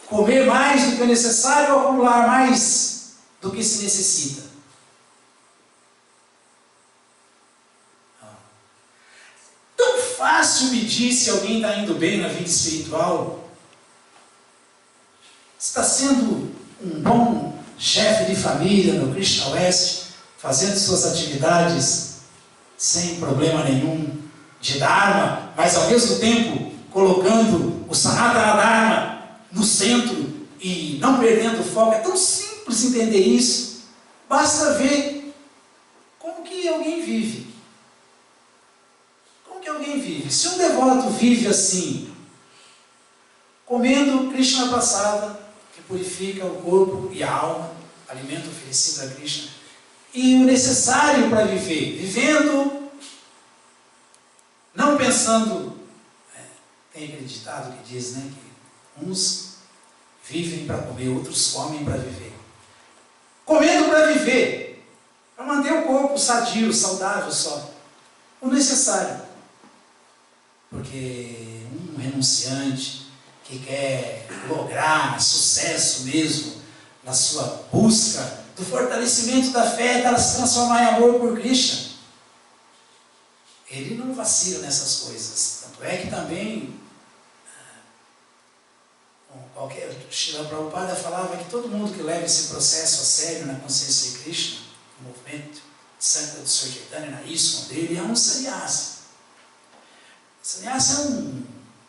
comer mais do que é necessário ou acumular mais do que se necessita. Tão fácil medir se alguém está indo bem na vida espiritual. Está sendo um bom chefe de família no Krishna West, fazendo suas atividades sem problema nenhum de Dharma, mas ao mesmo tempo colocando o Sanatana Dharma no centro e não perdendo o foco. É tão simples entender isso. Basta ver como que alguém vive. Como que alguém vive? Se um devoto vive assim, comendo Krishna Prasada, que purifica o corpo e a alma, alimento oferecido a Krishna, e o necessário para viver, vivendo, não pensando, tem aquele ditado que diz, né, que uns vivem para comer, outros comem para viver. Comendo para viver, para manter o corpo sadio, saudável só, o necessário. Porque um renunciante que quer lograr sucesso mesmo na sua busca do fortalecimento da fé, para se transformar em amor por Krishna, ele não vacila nessas coisas. Tanto é que também o Srila Prabhupada falava que todo mundo que leva esse processo a sério na consciência de Krishna, no movimento Santa do Sr. Chaitanya, na ISKCON dele, é um sannyasa. Sannyasa é um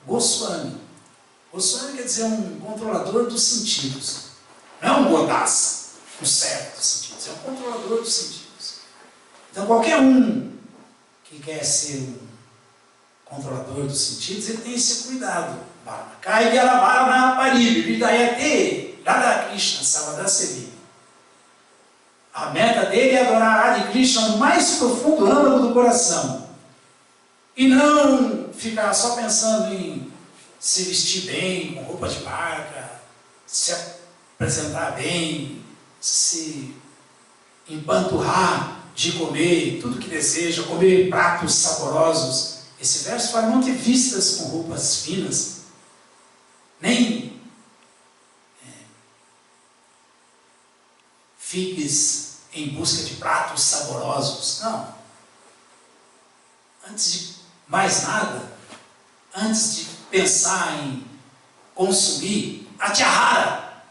Goswami. Goswami quer dizer um controlador dos sentidos. Não é um Godasa, no certo dos sentidos. É um controlador dos sentidos. Então qualquer um que quer ser um controlador dos sentidos, ele tem esse cuidado. A meta dele é adorar a Hare Krishna no mais profundo âmago do coração. E não ficar só pensando em se vestir bem, com roupa de marca, se apresentar bem, se empanturrar de comer tudo que deseja, comer pratos saborosos. Esse verso fala: não te vistas com roupas finas, nem fiques em busca de pratos saborosos. Não. Antes de mais nada, antes de pensar em consumir, atyahara.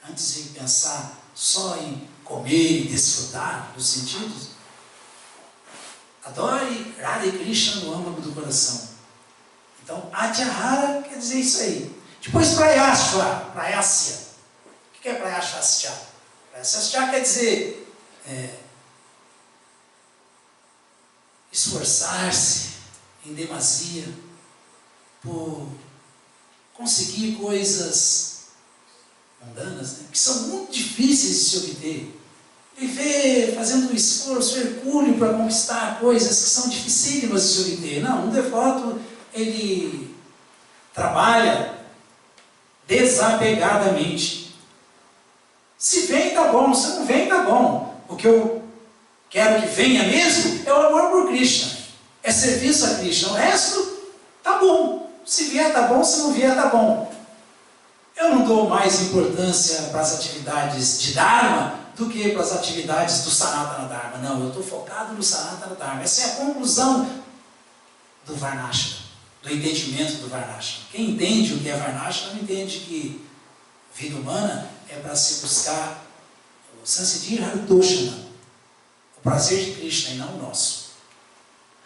Antes de pensar só em comer e desfrutar dos sentidos, adore Radha Krishna no âmago do coração. Então, atyahara quer dizer isso aí. Depois, prayasya. O que é prayasya? Prayasya quer dizer esforçar-se em demasia por conseguir coisas mundanas, né, que são muito difíceis de se obter. Viver fazendo um esforço hercúleo para conquistar coisas que são dificílimas de se obter. Não, um devoto, ele trabalha desapegadamente. Se vem, tá bom. Se não vem, tá bom. O que eu quero que venha mesmo é o amor por Krishna. é serviço a Krishna. O resto, tá bom. Se vier, tá bom. Se não vier, tá bom. Eu não dou mais importância para as atividades de Dharma do que para as atividades do Sanatana Dharma. Não, eu estou focado no Sanatana Dharma. Essa é a conclusão do Varnashram, do entendimento do Varnashram. Quem entende o que é Varnashram entende que vida humana é para se buscar o Sansiddhi Harutoshana, o prazer de Krishna e não o nosso.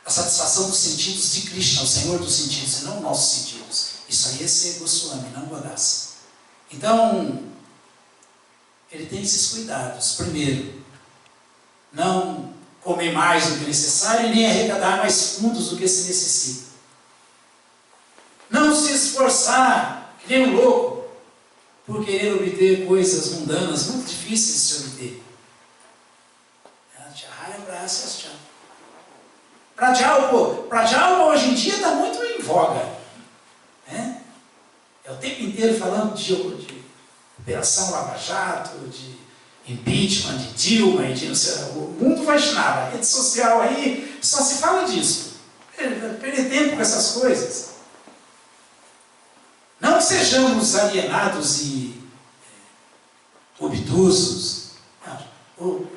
A satisfação dos sentidos de Krishna, o Senhor dos sentidos, e não nossos sentidos. Isso aí é ser Goswami, não Godasa. Então, ele tem esses cuidados. Primeiro, não comer mais do que necessário e nem arrecadar mais fundos do que se necessita. Não se esforçar, que nem um louco, por querer obter coisas mundanas muito difíceis de se obter. Prajalpa hoje em dia está muito em voga. Né? É o tempo inteiro falando de Operação Lava Jato, de impeachment, de Dilma, e de não sei, o mundo Vaishnava, a rede social aí, só se fala disso. Perder tempo com essas coisas. Não sejamos alienados e obtusos. Não.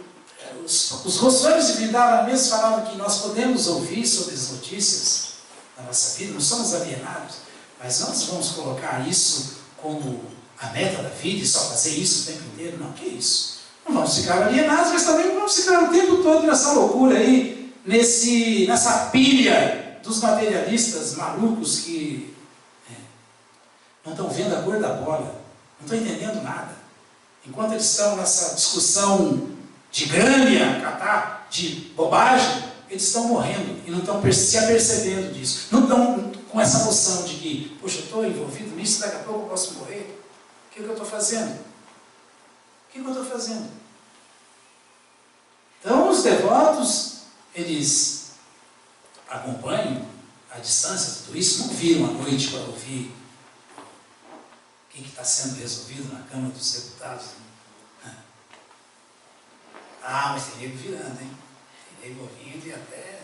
Os Goswamis de Vrindavan mesmo falavam que nós podemos ouvir sobre as notícias da nossa vida, não somos alienados, mas nós vamos colocar isso como a meta da vida e só fazer isso o tempo inteiro. Não, que isso? Não vamos ficar alienados, mas também não vamos ficar o tempo todo nessa loucura aí, nessa pilha dos materialistas malucos que não estão vendo a cor da bola, não estão entendendo nada. Enquanto eles estão nessa discussão de grânia, catá, de bobagem, eles estão morrendo e não estão se apercebendo disso. Não estão com essa noção de que, poxa, eu estou envolvido nisso, daqui a pouco eu posso morrer. O que eu estou fazendo? O que eu estou fazendo? Então, os devotos, eles acompanham à distância tudo isso, não viram à noite para ouvir o que está sendo resolvido na Câmara dos Deputados. Ah, mas tem nego virando, hein? Tem nego ouvindo e até...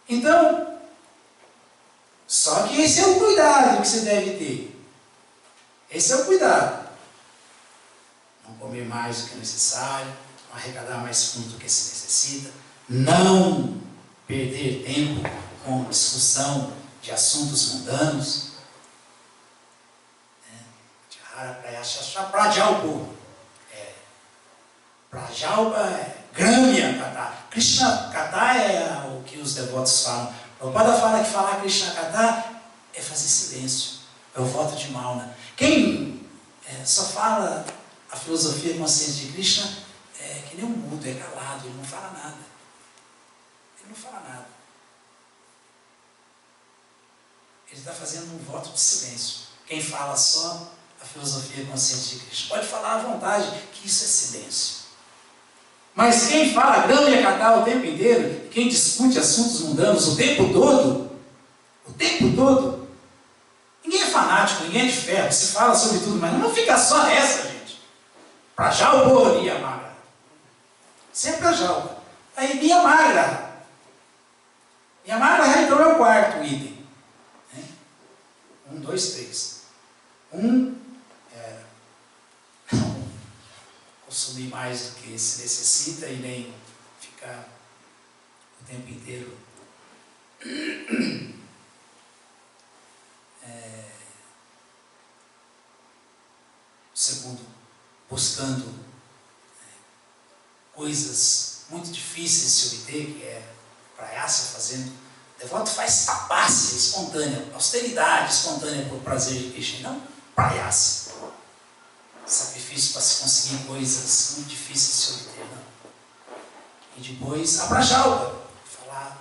Então, só que esse é o cuidado que você deve ter. Esse é o cuidado. Não comer mais do que é necessário, não arrecadar mais fundos do que se necessita, não perder tempo com discussão de assuntos mundanos. Prajalpa. Prajalpa é Gramya Kata. Krishna Kata é o que os devotos falam. O Prabhupada fala que falar Krishna Kata é fazer silêncio. É o voto de Mauna. Quem só fala a filosofia consciente de Krishna é que nem um mudo, é calado, ele não fala nada. Ele não fala nada. Ele está fazendo um voto de silêncio. Quem fala só a filosofia consciente de Krishna pode falar à vontade que isso é silêncio. Mas quem fala Gramya Kata o tempo inteiro, quem discute assuntos mundanos o tempo todo, ninguém é fanático, ninguém é de ferro, se fala sobre tudo, mas não fica só nessa, gente. Prajalpa, Niyamagra. Sempre Prajalpa. Aí Niyamagra. Niyamagra então é o quarto item. 1, 2, 3. Não consumir mais do que se necessita e nem ficar o tempo inteiro segundo, buscando coisas muito difíceis de se obter, que é prayasa, fazendo. O devoto faz tapasya espontânea, austeridade espontânea por prazer de Krishna, não prayasa. Sacrifício para se conseguir coisas muito difíceis de se obter, não. E depois, a prajalpa, falar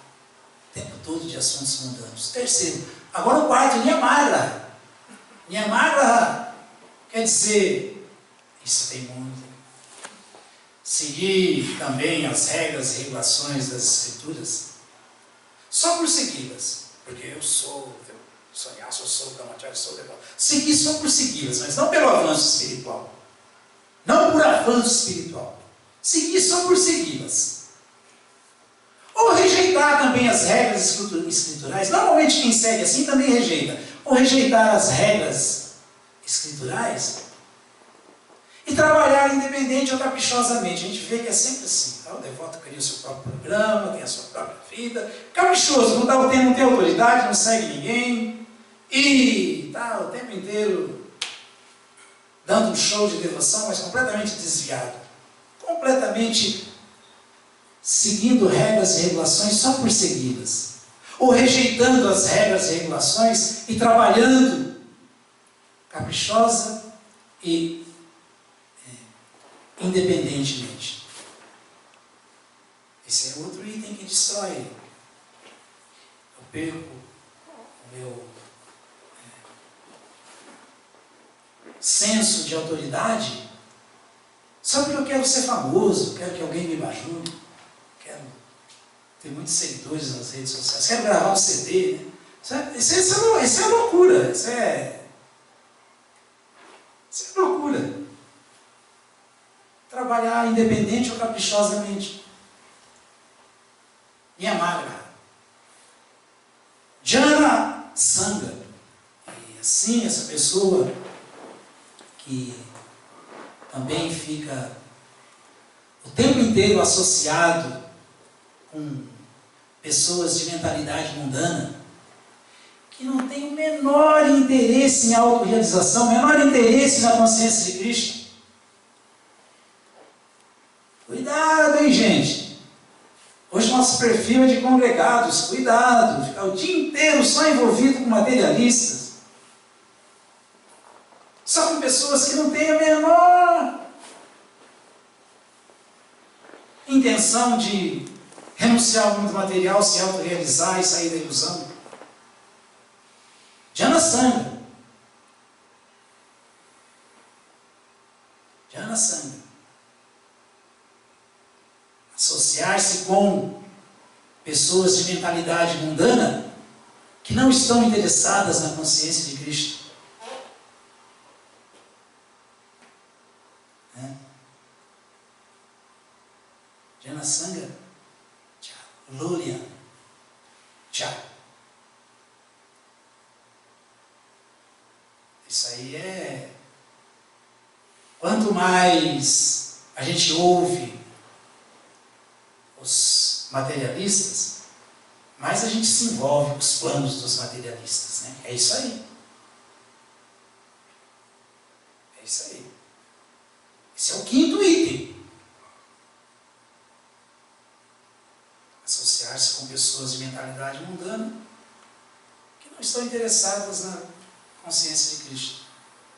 o tempo todo de assuntos mundanos. Terceiro, agora o quarto, Niyamagra. Niyamagra quer dizer, isso tem muito, seguir também as regras e regulações das escrituras, só por segui-las, porque eu sou sannyasa, eu sou brahmacharya, eu sou devoto. Seguir só por segui-las, mas não pelo avanço espiritual. Não por avanço espiritual. Seguir só por segui-las. Ou rejeitar rejeitar também as regras escriturais. Normalmente quem segue assim também rejeita. Ou rejeitar as regras escriturais e trabalhar independente ou caprichosamente. A gente vê que é sempre assim. Tá? O devoto cria o seu próprio programa, tem a sua própria vida. Caprichoso, não tem autoridade, não segue ninguém. E está o tempo inteiro dando um show de devoção, mas completamente desviado. Completamente seguindo regras e regulações só por segui-las. Ou rejeitando as regras e regulações e trabalhando caprichosa e independentemente. Esse é outro item que destrói. Eu perco o meu senso de autoridade só porque eu quero ser famoso, quero que alguém me bajule, quero ter muitos seguidores nas redes sociais, quero gravar um CD, né? Isso é loucura, isso é loucura. Trabalhar independente ou caprichosamente. Minha magra. Jnana Sangha. E assim, essa pessoa que também fica o tempo inteiro associado com pessoas de mentalidade mundana, que não tem o menor interesse em autorrealização, o menor interesse na consciência de Krishna. Cuidado, hein, gente? Hoje nosso perfil é de congregados. Cuidado, ficar o dia inteiro só envolvido com materialistas. Só com pessoas que não têm a menor intenção de renunciar ao mundo material, se autorrealizar e sair da ilusão. Jnana Sangha. Jnana Sangha. Associar-se com pessoas de mentalidade mundana que não estão interessadas na consciência de Krishna. Jnana Sangha, Lolya, isso aí é... Quanto mais a gente ouve os materialistas, mais a gente se envolve com os planos dos materialistas, né? É isso aí. É isso aí. Esse é o quinto item. Associar-se com pessoas de mentalidade mundana que não estão interessadas na consciência de Krishna.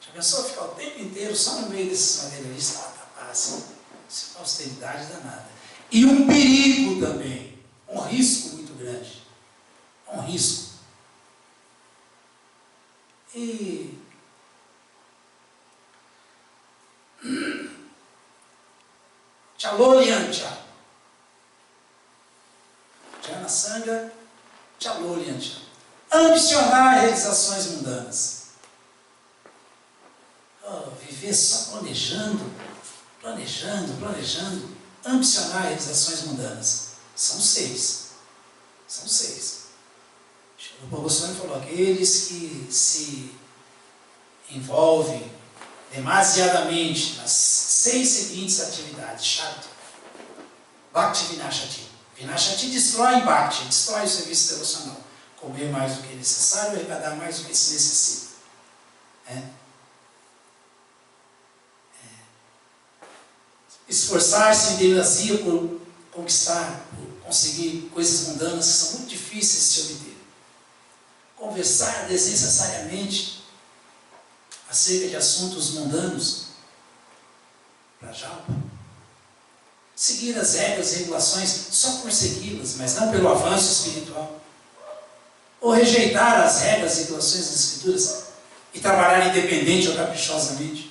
Já pensou ficar o tempo inteiro só no meio desses materialistas? Tá assim, isso é uma austeridade danada. E um perigo também, um risco muito grande. Um risco. E Chalolyancha. Jnana Sangha, Chalolyancha. Ambicionar realizações mundanas. Viver só planejando. Ambicionar realizações mundanas. São 6. São 6. O Prabhupada Goswami falou, aqueles que se envolvem demasiadamente nas 6 seguintes atividades. Chato. Bhakti Vinashati. Vinashati destrói Bhakti, destrói o serviço devocional. Comer mais do que é necessário, arrecadar mais do que se necessita. Esforçar-se em demasia por conquistar, por conseguir coisas mundanas que são muito difíceis de se obter. Conversar desnecessariamente acerca de assuntos mundanos, Prajalpa. Seguir as regras e regulações só por segui-las, mas não pelo avanço espiritual. Ou rejeitar as regras e regulações das Escrituras e trabalhar independente ou caprichosamente.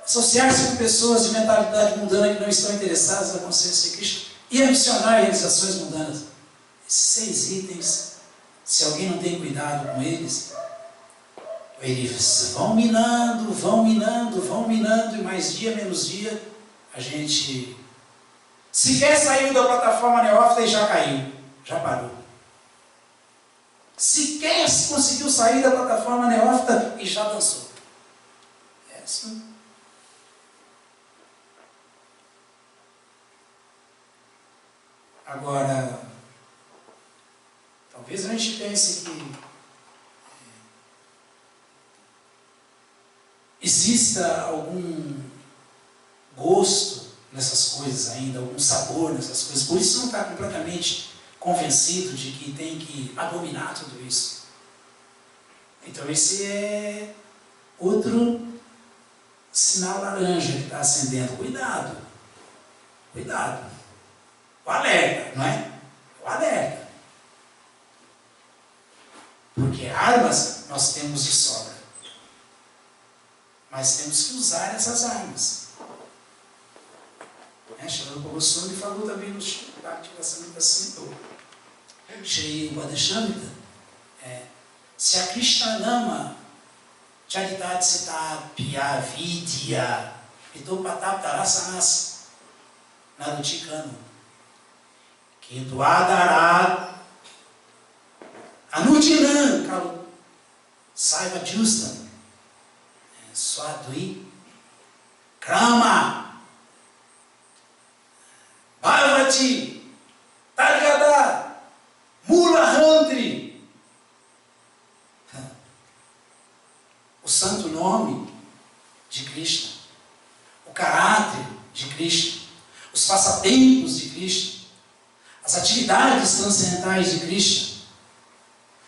Associar-se com pessoas de mentalidade mundana que não estão interessadas na consciência de Krishna e ambicionar realizações mundanas. Esses 6 itens, se alguém não tem cuidado com eles, eles vão minando, e mais dia, menos dia, a gente sequer saiu da plataforma neófita e já caiu. já parou. Sequer conseguiu sair da plataforma neófita e já dançou. É assim. Agora, talvez a gente pense que exista algum gosto nessas coisas ainda, algum sabor nessas coisas, por isso não está completamente convencido de que tem que abominar tudo isso. Então esse é outro sinal laranja que está acendendo. Cuidado, cuidado. O alerta, não é? O alerta. Porque armas nós temos de sobra. Mas temos que usar essas armas. Shri Goswami falou também no Bhakti-Rasamrita Sindhu. Shri Vadashamrita. Se a Krishnanama Charitat Pya Vidya Pitopataptarasanas Naruchikano Kintuadarat Anujinan Kalu Saiva Justam Swadui Krama Bhavati Targada Mula Handri. O santo nome de Krishna, o caráter de Krishna, os passatempos de Krishna, as atividades transcendentais de Krishna,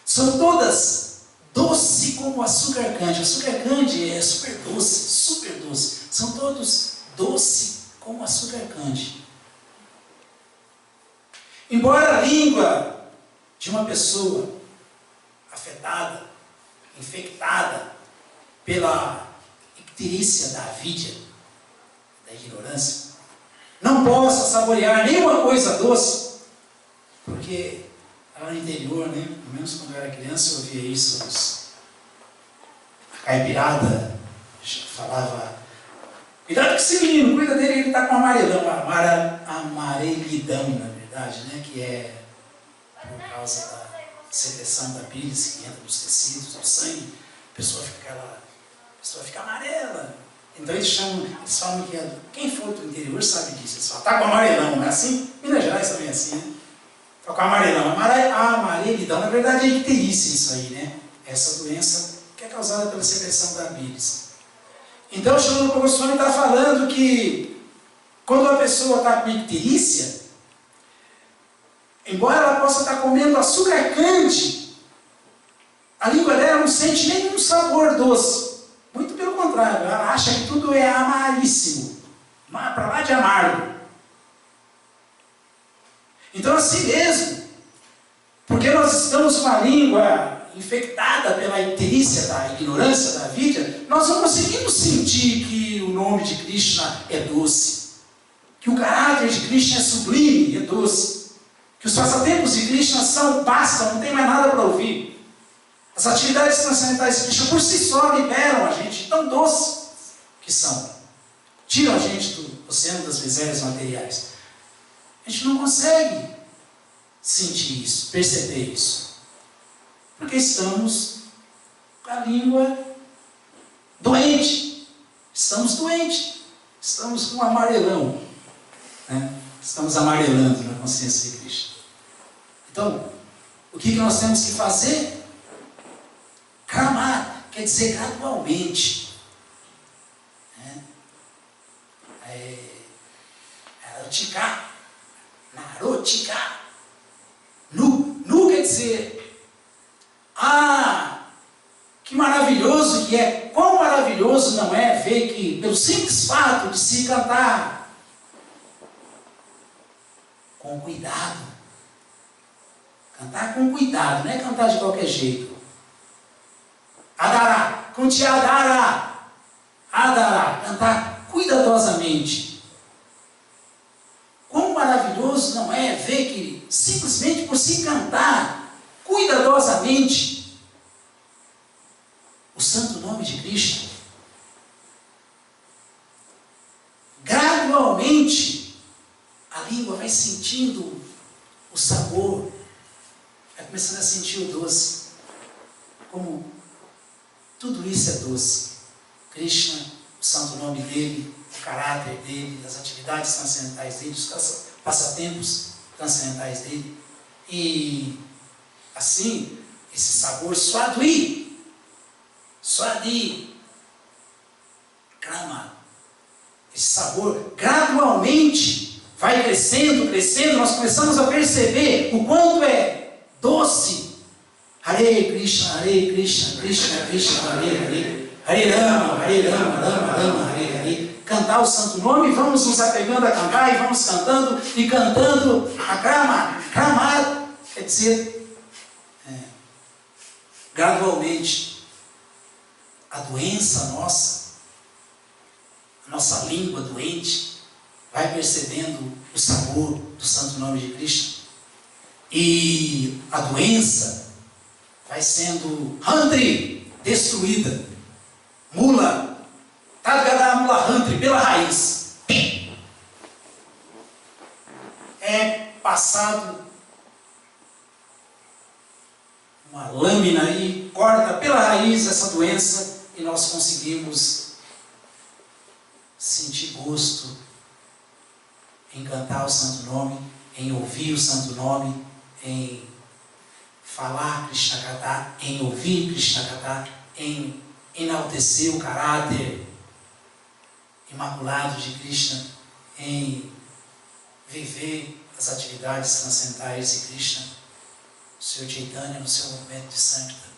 são todas doce como açúcar cande. Açúcar cande é super doce, super doce. São todos doce como açúcar cande. Embora a língua de uma pessoa afetada, infectada pela icterícia da avidya, da ignorância, não possa saborear nenhuma coisa doce, porque lá no interior, né, pelo menos quando eu era criança, eu ouvia isso, a caipirada falava: cuidado com esse menino, cuida dele, ele está com amarelão, amarelidão, na verdade, né, que é por causa da secreção da bilis que entra nos tecidos, no sangue, a pessoa fica amarela. Então eles falam que quem for do interior sabe disso, eles falam: está com amarelão, não é assim? Minas Gerais também é assim, né? Está com amarelão. Amarelidão, na verdade é icterícia isso aí, né? Essa doença que é causada pela secreção da bilis. Então o Srila Goswami está falando que quando a pessoa está com icterícia, embora ela possa estar comendo açúcar cande, a língua dela não sente nenhum sabor doce. Muito pelo contrário, ela acha que tudo é amaríssimo, para lá de amargo. Então assim mesmo, porque nós estamos com a língua infectada pela icterícia da ignorância da avidya, nós não conseguimos sentir que o nome de Krishna é doce, que o caráter de Krishna é sublime, é doce, que os passatempos de Krishna bastam, não tem mais nada para ouvir. As atividades transcendentais de Krishna por si só liberam a gente, tão doces que são. Tiram a gente do oceano das misérias materiais. A gente não consegue sentir isso, perceber isso. Porque estamos com a língua doente. Estamos doentes. Estamos com amarelão. Né? Estamos amarelando na consciência de Krishna. Então, o que nós temos que fazer? Kramar, quer dizer gradualmente. Narotika. Narotika. Nu quer dizer, que maravilhoso que é. Quão maravilhoso não é ver que, pelo simples fato de se cantar com cuidado. Cantar com cuidado, não é cantar de qualquer jeito. Adara, conte adara. Adara, cantar cuidadosamente. Quão maravilhoso não é ver que, simplesmente por se cantar cuidadosamente o santo nome de Krishna, gradualmente a língua vai sentindo o sabor começando a sentir o doce. Como tudo isso é doce. Krishna, o santo nome dele, o caráter dele, as atividades transcendentais dele, os passatempos transcendentais dele. E assim, esse sabor Swadhi, Krama, esse sabor gradualmente vai crescendo, nós começamos a perceber o quanto é doce. Hare Krishna, Krishna Krishna, Hare Rama, Rama Rama, Hare. Cantar o santo nome, vamos nos apegando a cantar e vamos cantando e cantando a Krama. Krama quer dizer, gradualmente, a doença nossa, a nossa língua doente, vai percebendo o sabor do santo nome de Krishna. E a doença vai sendo Hantri, destruída. Mula, Tadgara Mula Hantri, pela raiz. É passado uma lâmina aí, corta pela raiz essa doença e nós conseguimos sentir gosto em cantar o santo nome, em ouvir o santo nome, em falar Krishna Katha, em ouvir Krishna Katha, em enaltecer o caráter imaculado de Krishna, em viver as atividades transcendentais de Krishna, o Senhor Chaitanya no seu movimento de Sankirtan.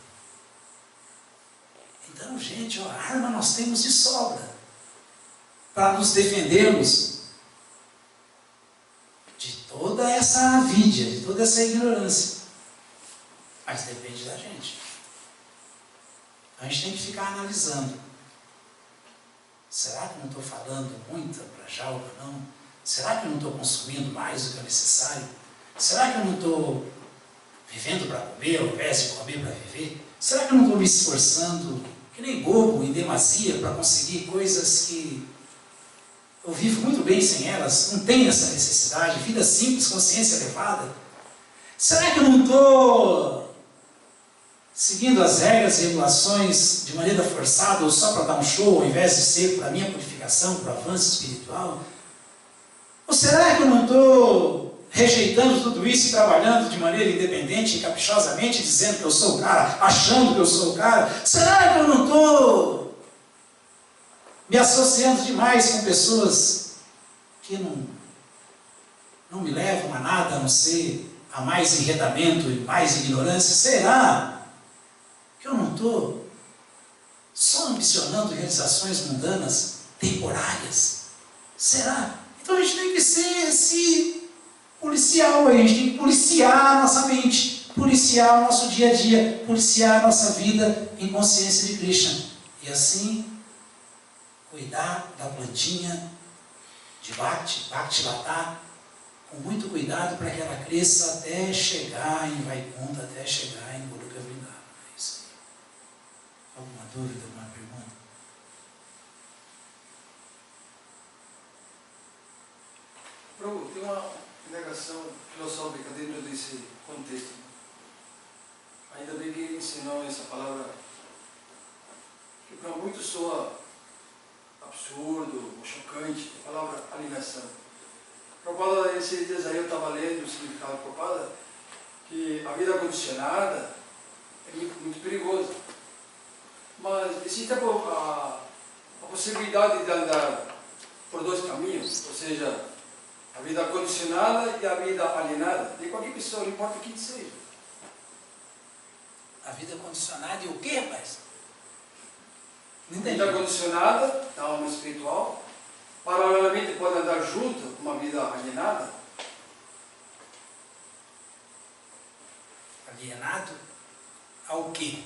Então, gente, a arma nós temos de sobra para nos defendermos de toda essa avidya, de toda essa ignorância. Mas depende da gente. A gente tem que ficar analisando. Será que não estou falando muita prajalpa, não? Será que eu não estou consumindo mais do que é necessário? Será que eu não estou vivendo para comer ao invés de comer para viver? Será que eu não estou me esforçando, que nem bobo, em demasia, para conseguir coisas que eu vivo muito bem sem elas, não tenho essa necessidade, vida simples, consciência elevada? Será que eu não estou seguindo as regras e regulações de maneira forçada ou só para dar um show, ao invés de ser para a minha purificação, para o avanço espiritual? Ou será que eu não estou rejeitando tudo isso e trabalhando de maneira independente e caprichosamente, dizendo que eu sou o cara, achando que eu sou o cara? Será que eu não estou me associando demais com pessoas que não me levam a nada, a não ser a mais enredamento e mais ignorância? Será que eu não estou só ambicionando realizações mundanas, temporárias? Será? Então a gente tem que ser esse policial, a gente tem que policiar a nossa mente, policiar o nosso dia a dia, policiar a nossa vida em consciência de Krishna. E assim, cuidar da plantinha de Bhakti Lata, com muito cuidado para que ela cresça até chegar em Vaikuntha, até chegar em Goloka Vrindavana. É isso aí. Alguma dúvida, alguma pergunta? Prabhu, tem uma negação filosófica dentro desse contexto. Ainda bem que ele ensinou essa palavra, que para muitos soa absurdo ou chocante, a palavra alienação. Prabhupada, esses dias aí eu estava lendo o significado de Prabhupada, que a vida condicionada é muito perigosa. Mas existe a possibilidade de andar por dois caminhos, ou seja, a vida condicionada e a vida alienada, de qualquer pessoa, não importa quem seja. A vida condicionada e o quê, rapaz? Não A entendi. vida condicionada, da alma espiritual, paralelamente pode andar junto com uma vida alienada. Alienado ao quê?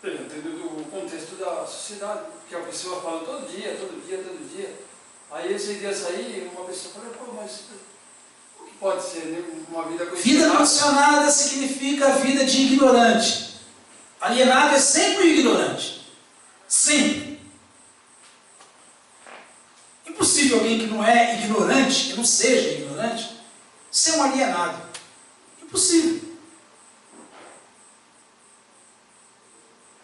Dentro do contexto da sociedade, que a pessoa fala todo dia. Aí esses dias aí, uma pessoa fala, pô, mas o que pode ser, né? Uma vida condicionada? Vida condicionada significa vida de ignorante. Alienado é sempre o ignorante. Sempre. Impossível alguém que não é ignorante, que não seja ignorante, ser um alienado. Impossível.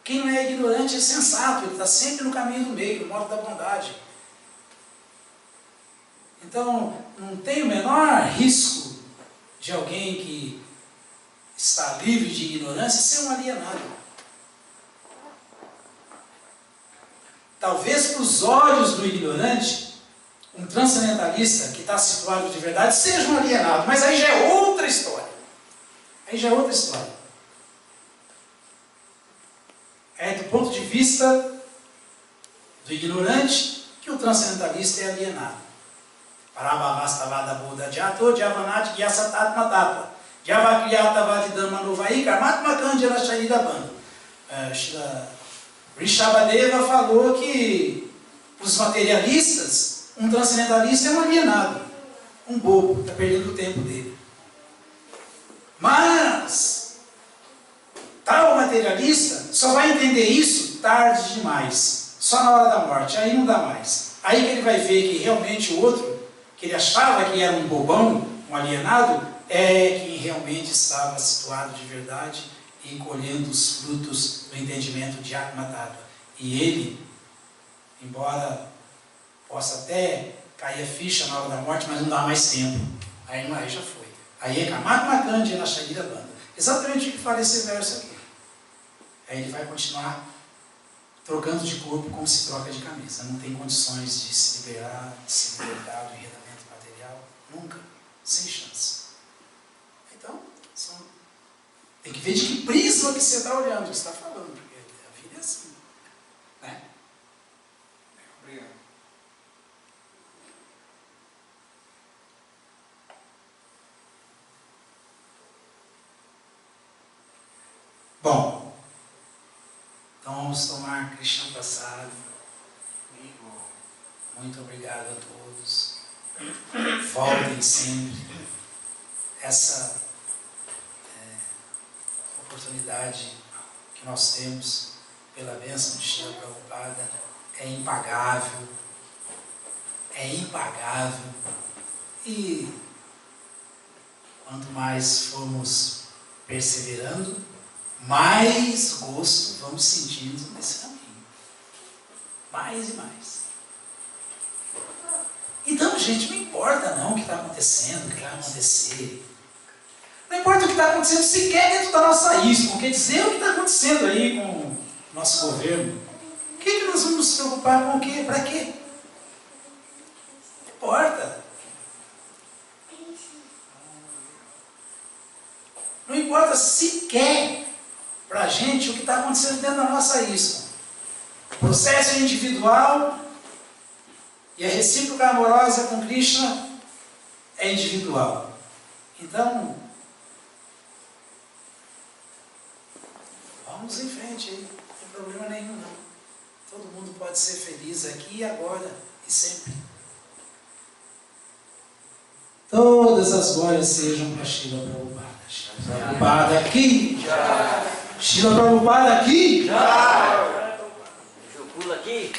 Quem não é ignorante é sensato, ele está sempre no caminho do meio, no modo da bondade. Então, não tem o menor risco de alguém que está livre de ignorância ser um alienado. Talvez para os olhos do ignorante, um transcendentalista que está situado de verdade seja um alienado, mas aí já é outra história. Aí já é outra história. É do ponto de vista do ignorante que o transcendentalista é alienado. Parabhavastavada Buddha Jato, Javanati Gyasatat Matapa, Javakriyatavadi Dhamma Novai, Karmatma Kandjana Sharira Banda. Rishabhadeva falou que os materialistas, um transcendentalista é um alienado, um bobo, está perdendo o tempo dele. Mas tal materialista só vai entender isso tarde demais, só na hora da morte, aí não dá mais. Aí que ele vai ver que realmente o outro, que ele achava que era um bobão, um alienado, é quem realmente estava situado de verdade e colhendo os frutos do entendimento de Atma Tattva. E ele, embora possa até cair a ficha na hora da morte, mas não dá mais tempo. Aí já foi. Aí é Karmatma Kandjana Sharira Banda. Exatamente o que fala esse verso aqui. Aí ele vai continuar trocando de corpo como se troca de camisa. Não tem condições de se liberar, de se libertar do enredamento material. Nunca. Sem chance. Então, tem que ver de que prisma que você está olhando, que você está falando, porque a vida é assim. Né? Obrigado. Bom, então vamos tomar Krishna Prasad. Muito obrigado a todos. Voltem sempre. Essa oportunidade que nós temos pela bênção de Srila Prabhupada é impagável. É impagável. E quanto mais formos perseverando, mais gosto vamos sentindo nesse caminho. Mais e mais. Então, gente, não importa não o que está acontecendo, o que vai acontecer. Não importa o que está acontecendo sequer dentro da nossa isma. Quer dizer o que está acontecendo aí com o nosso governo. O que nós vamos nos preocupar com o quê? Para quê? Não importa. Não importa sequer para a gente o que está acontecendo dentro da nossa isma. O processo é individual e a recíproca amorosa com Krishna é individual. Então, vamos em frente aí, não tem problema nenhum não. Todo mundo pode ser feliz aqui e agora e sempre. Todas as glórias sejam para Srila Prabhupada. Srila Prabhupada aqui. Srila Prabhupada aqui. Jukula aqui.